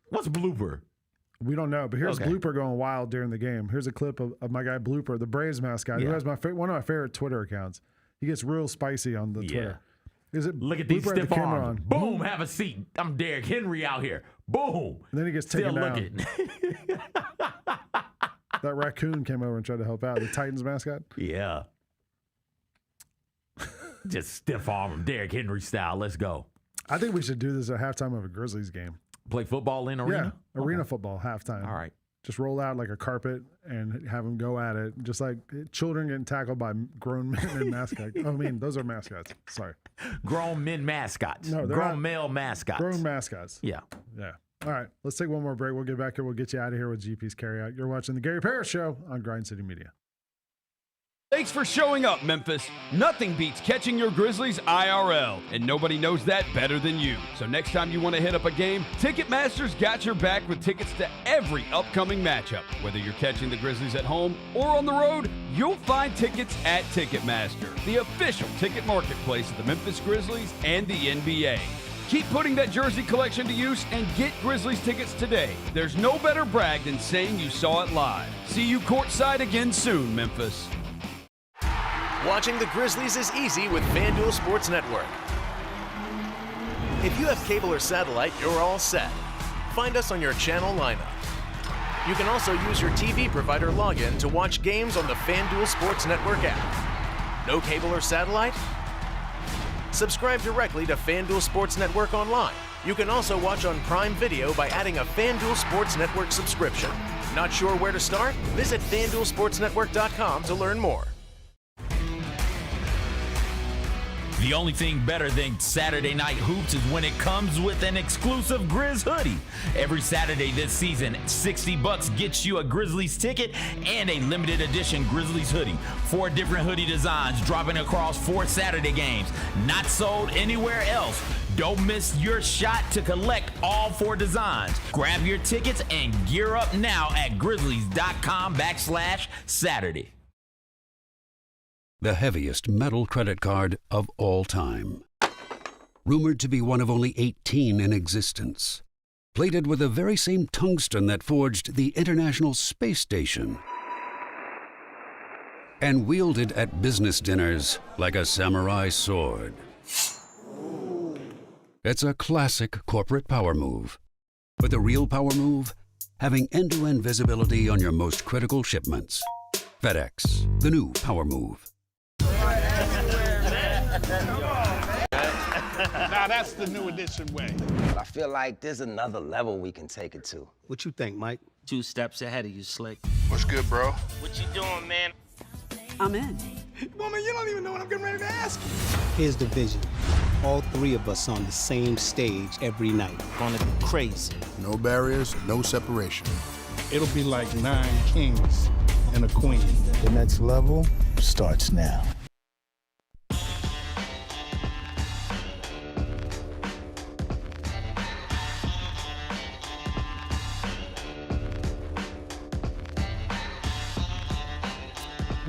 What's Blooper? We don't know, but here's Blooper going wild during the game. Here's a clip of my guy Blooper, the Braves mascot, who has one of my favorite Twitter accounts. He gets real spicy on the Twitter. Is it Look at these stiff arms. Boom, have a seat. I'm Derrick Henry out here. Boom. And then he gets taken down. That raccoon came over and tried to help out. The Titans mascot? Yeah. Just stiff arm him, Derrick Henry style. Let's go. I think we should do this at halftime of a Grizzlies game. Play football in arena? Yeah, arena football, halftime. All right. Just roll out like a carpet and have them go at it. Just like children getting tackled by grown men and mascots. I mean, those are mascots. Sorry. Grown men mascots. No, grown male mascots. Grown mascots. Yeah. Yeah. All right. Let's take one more break. We'll get back here. We'll get you out of here with GP's Carryout. You're watching the Gary Parrish Show on Grind City Media. Thanks for showing up, Memphis. Nothing beats catching your Grizzlies IRL, and nobody knows that better than you. So next time you want to hit up a game, Ticketmaster's got your back with tickets to every upcoming matchup. Whether you're catching the Grizzlies at home or on the road, you'll find tickets at Ticketmaster, the official ticket marketplace of the Memphis Grizzlies and the NBA. Keep putting that jersey collection to use and get Grizzlies tickets today. There's no better brag than saying you saw it live. See you courtside again soon, Memphis. Watching the Grizzlies is easy with FanDuel Sports Network. If you have cable or satellite, you're all set. Find us on your channel lineup. You can also use your TV provider login to watch games on the FanDuel Sports Network app. No cable or satellite? Subscribe directly to FanDuel Sports Network online. You can also watch on Prime Video by adding a FanDuel Sports Network subscription. Not sure where to start? Visit FanDuelSportsNetwork.com to learn more. The only thing better than Saturday Night Hoops is when it comes with an exclusive Grizz hoodie. Every Saturday this season, $60 gets you a Grizzlies ticket and a limited edition Grizzlies hoodie. 4 different hoodie designs dropping across 4 Saturday games. Not sold anywhere else. Don't miss your shot to collect all 4 designs. Grab your tickets and gear up now at grizzlies.com/Saturday. The heaviest metal credit card of all time. Rumored to be one of only 18 in existence. Plated with the very same tungsten that forged the International Space Station. And wielded at business dinners like a samurai sword. It's a classic corporate power move. But the real power move? Having end-to-end visibility on your most critical shipments. FedEx, the new power move. Now that's the new edition way. I feel like there's another level we can take it to. What you think, Mike? 2 steps ahead of you, Slick. What's good, bro? What you doing, man? I'm in. Woman, you don't even know what I'm getting ready to ask you. Here's the vision. All 3 of us on the same stage every night. Gonna be crazy. No barriers, no separation. It'll be like 9 kings and a queen. The next level starts now.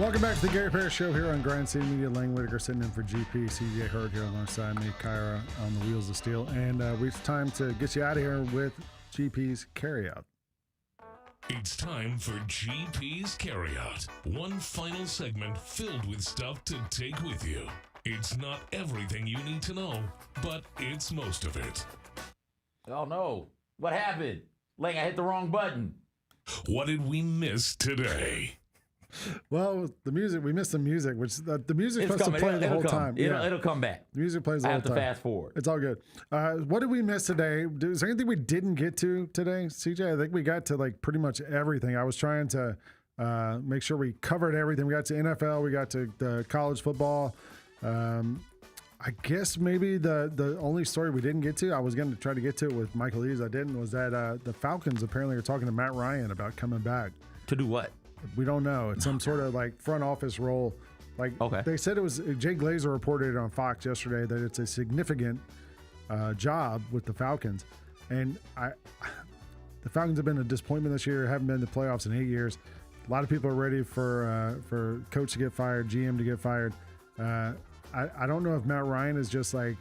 Welcome back to the Gary Parrish Show here on Grind City Media. Lang Whitaker sitting in for GP. CJ Hurd here alongside me, Kyra on the wheels of steel. And it's time to get you out of here with GP's Carryout. It's time for GP's Carryout. One final segment filled with stuff to take with you. It's not everything you need to know, but it's most of it. Oh, no. What happened? Lang, I hit the wrong button. What did we miss today? Well, the music, we missed the music, which the music's supposed to play the whole time. It'll come back. The music plays the whole time. I have to fast forward. It's all good. What did we miss today? Is there anything we didn't get to today, CJ? I think we got to like pretty much everything. I was trying to make sure we covered everything. We got to NFL. We got to the college football. I guess maybe the only story we didn't get to, I was going to try to get to it with Michael Eaves. I didn't, was that the Falcons apparently are talking to Matt Ryan about coming back. To do what? We don't know. It's some sort of like front office role. Like they said it was, Jay Glazer reported it on Fox yesterday that it's a significant job with the Falcons. And the Falcons have been a disappointment this year, haven't been in the playoffs in 8 years. A lot of people are ready for coach to get fired, GM to get fired. I don't know if Matt Ryan is just like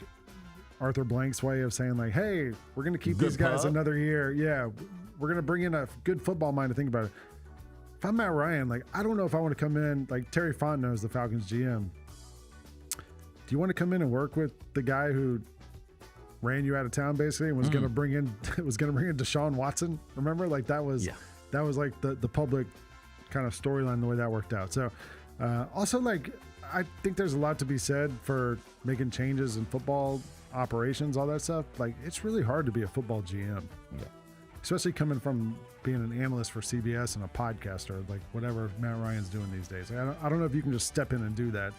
Arthur Blank's way of saying like, hey, we're going to keep these guys another year. Yeah, we're going to bring in a good football mind to think about it. If I'm Matt Ryan, like, I don't know if I want to come in, like Terry Fontenot is the Falcons GM. Do you want to come in and work with the guy who ran you out of town basically and was going to bring in Deshaun Watson? Remember? Like that was like the public kind of storyline, the way that worked out. So also like, I think there's a lot to be said for making changes in football operations, all that stuff. Like it's really hard to be a football GM. Yeah. Especially coming from being an analyst for CBS and a podcaster, like whatever Matt Ryan's doing these days. Like, I don't know if you can just step in and do that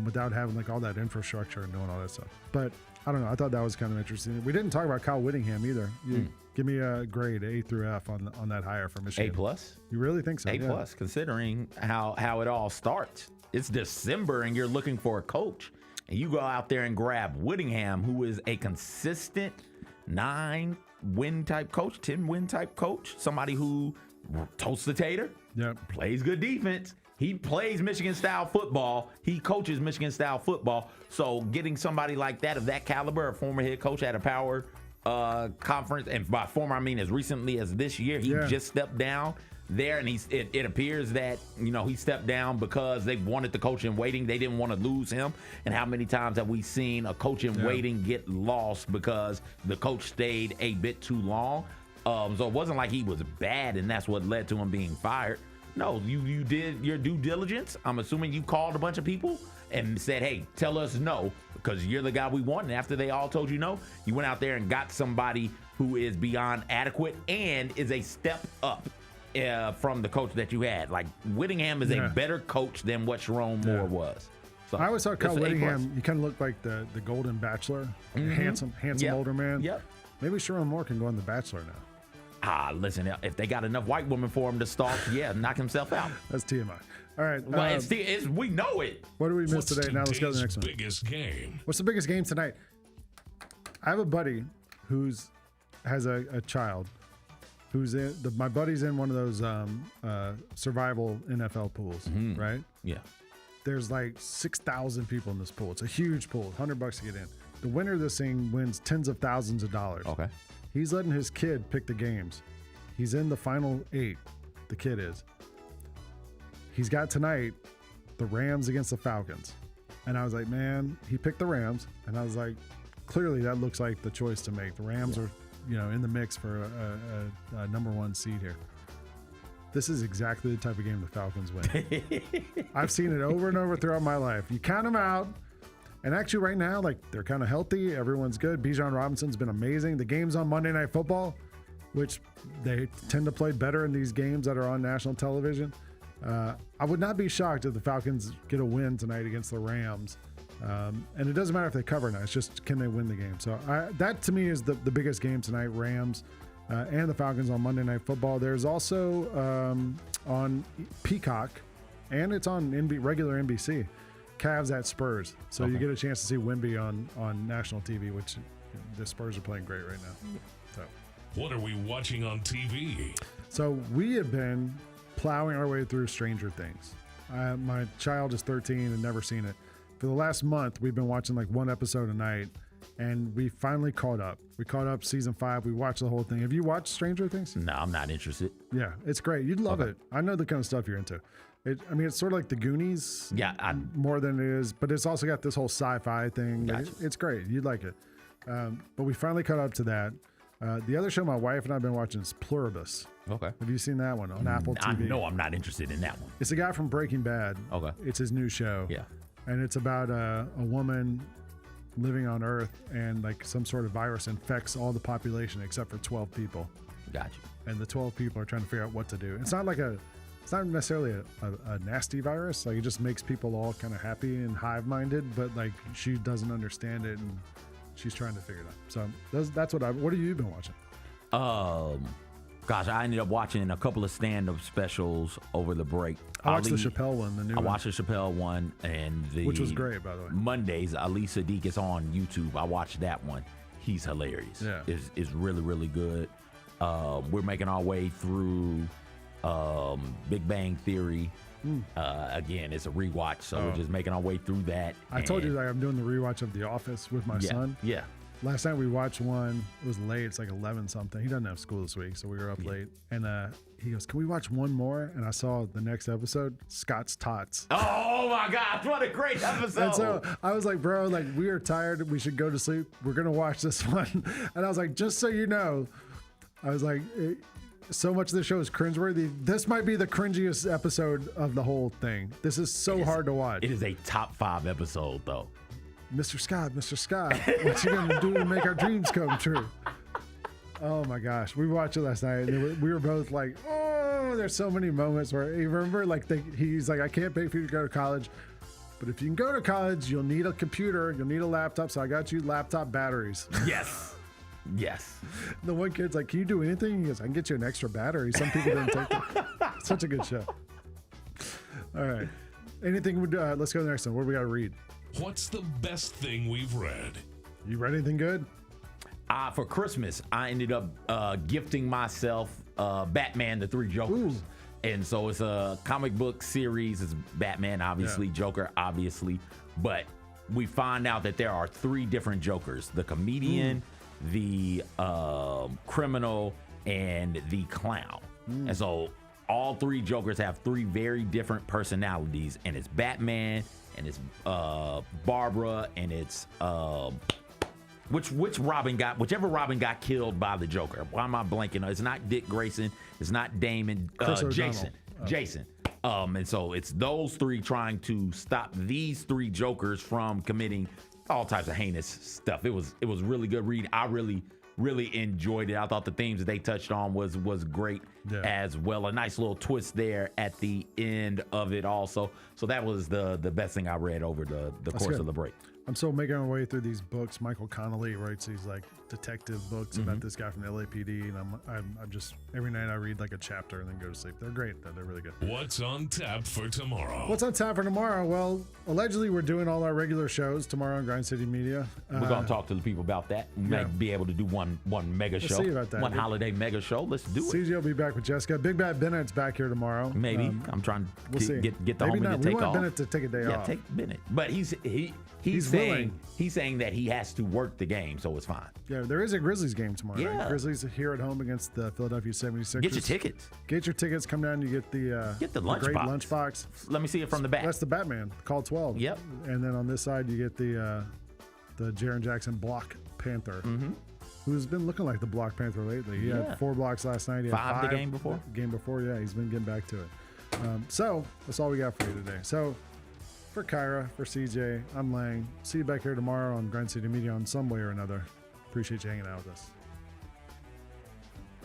without having like all that infrastructure and doing all that stuff. But I don't know. I thought that was kind of interesting. We didn't talk about Kyle Whittingham either. Give me a grade A through F on that hire for Michigan. A+. You really think so? A+, considering how it all starts. It's December and you're looking for a coach, and you go out there and grab Whittingham, who is a consistent 9-win type coach, 10-win type coach, somebody who toasts the tater, plays good defense. He plays Michigan-style football. He coaches Michigan-style football. So getting somebody like that of that caliber, a former head coach at a power conference, and by former I mean as recently as this year, he just stepped down there, and it appears that he stepped down because they wanted the coach in waiting. They didn't want to lose him. And how many times have we seen a coach in waiting get lost because the coach stayed a bit too long? So it wasn't like he was bad and that's what led to him being fired. No, you did your due diligence. I'm assuming you called a bunch of people and said, hey, tell us no, because you're the guy we want. And after they all told you no, you went out there and got somebody who is beyond adequate and is a step up from the coach that you had. Like Whittingham is a better coach than what Sharon Moore was. So I always thought Kyle Whittingham, he kind of looked like the Golden Bachelor, handsome older man. Yep. Maybe Sharon Moore can go on The Bachelor now. Listen, if they got enough white women for him to stalk, knock himself out. That's TMI. All right. Well, we know it. What do we miss today? Now let's go to the next one. Biggest game. What's the biggest game tonight? I have a buddy has a child who's in my buddy's in one of those survival NFL pools, right? Yeah. There's like 6,000 people in this pool. It's a huge pool, $100 to get in. The winner of this thing wins tens of thousands of dollars. Okay. He's letting his kid pick the games. He's in the final 8. The kid is. He's got tonight the Rams against the Falcons. And I was like, man, he picked the Rams. And I was like, clearly that looks like the choice to make. The Rams are, in the mix for a number 1 seed here. This is exactly the type of game the Falcons win. I've seen it over and over throughout my life. You count them out. And actually right now, like, they're kind of healthy. Everyone's good. Bijan Robinson's been amazing. The game's on Monday Night Football, which they tend to play better in these games that are on national television. I would not be shocked if the Falcons get a win tonight against the Rams. And it doesn't matter if they cover now. It's just, can they win the game? So that, to me, is the biggest game tonight, Rams and the Falcons on Monday Night Football. There's also on Peacock, and it's on regular NBC, Cavs at Spurs. So you get a chance to see Wemby on national TV, which the Spurs are playing great right now. So, what are we watching on TV? So we have been plowing our way through Stranger Things. My child is 13 and never seen it. For the last month, we've been watching like one episode a night, and we finally caught up. We caught up season 5. We watched the whole thing. Have you watched Stranger Things? No, I'm not interested. Yeah, it's great. You'd love it. I know the kind of stuff you're into. It's sort of like the Goonies. Yeah, more than it is, but it's also got this whole sci-fi thing. Gotcha. It's great. You'd like it. But we finally caught up to that. The other show my wife and I have been watching is Pluribus. Okay. Have you seen that one on Apple TV? No, I'm not interested in that one. It's a guy from Breaking Bad. Okay. It's his new show. Yeah. And it's about a woman living on Earth, and like some sort of virus infects all the population except for 12 people. Gotcha. And the 12 people are trying to figure out what to do. It's not necessarily a nasty virus. Like, it just makes people all kind of happy and hive-minded, but like she doesn't understand it, and she's trying to figure it out. So that's what have you been watching? Gosh, I ended up watching a couple of stand-up specials over the break. I watched the Chappelle one, the new one. I watched the Chappelle one, and which was great, by the way. Mondays, Ali Sadiq is on YouTube. I watched that one. He's hilarious. Yeah. It's really, really good. We're making our way through Big Bang Theory. Again, it's a rewatch, so we're just making our way through that. I told you that I'm doing the rewatch of The Office with my son. Yeah. Last night we watched one. It was late. It's like 11 something. He doesn't have school this week, so we were up late. And he goes, "Can we watch one more?" And I saw the next episode, Scott's Tots. Oh my God, what a great episode! And so I was like, "Bro, like we are tired. We should go to sleep. We're gonna watch this one." And I was like, "Just so you know," I was like, "So much of the show is cringeworthy. This might be the cringiest episode of the whole thing. This is so hard to watch." It is a top 5 episode, though. Mr. Scott, what's he gonna do to make our dreams come true? Oh my gosh, we watched it last night, and we were both like, "Oh, there's so many moments where you remember, like he's like, I can't pay for you to go to college, but if you can go to college, you'll need a computer, you'll need a laptop, so I got you laptop batteries." Yes. Yes. The one kid's like, "Can you do anything?" He goes, "I can get you an extra battery." Some people didn't take it. Such a good show. All right. Let's go to the next one. What do we got to read? What's the best thing we've read? You read anything good? For Christmas, I ended up gifting myself Batman: The Three Jokers. Ooh. And so it's a comic book series. It's Batman, obviously, Joker, obviously. But we find out that there are 3 different Jokers: the comedian, the criminal, and the clown. And so all 3 Jokers have 3 very different personalities, and it's Batman, and it's Barbara, and it's whichever Robin got killed by the Joker. Why am I blanking? It's not Dick Grayson. It's not Damon. Jason. And so it's those 3 trying to stop these 3 Jokers from committing all types of heinous stuff. It was really good read. I really enjoyed it. I thought the themes that they touched on was great as well. A nice little twist there at the end of it also. So that was the best thing I read over the course of the break. I'm still making my way through these books. Michael Connelly writes these like detective books about this guy from the LAPD, and I'm just every night I read like a chapter and then go to sleep. They're great. They're really good. What's on tap for tomorrow? What's on tap for tomorrow? Well, allegedly we're doing all our regular shows tomorrow on Grind City Media. We're gonna talk to the people about that. We might be able to do one mega show. See about that. One holiday mega show. Let's do it. CJ will be back with Jessica. Big Bad Bennett's back here tomorrow. Maybe. I'm trying to get the Maybe homie not. to take we want off. Bennett to take a day off. Yeah, take Bennett. But he's saying that he has to work the game, so it's fine. Yeah, there is a Grizzlies game tomorrow night. Yeah. Grizzlies are here at home against the Philadelphia 76ers. Get your tickets. Get your tickets. Come down. You get the lunch great box. lunchbox. Let me see it from the back. That's the Batman. Call 12. Yep. And then on this side, you get the Jaren Jackson Block Panther, who's been looking like the Block Panther lately. He had 4 blocks last night. He had 5 the game before? Game before, yeah. He's been getting back to it. So that's all we got for you today. So for Kyra, for CJ, I'm Lang. See you back here tomorrow on Grind City Media on some way or another. Appreciate you hanging out with us.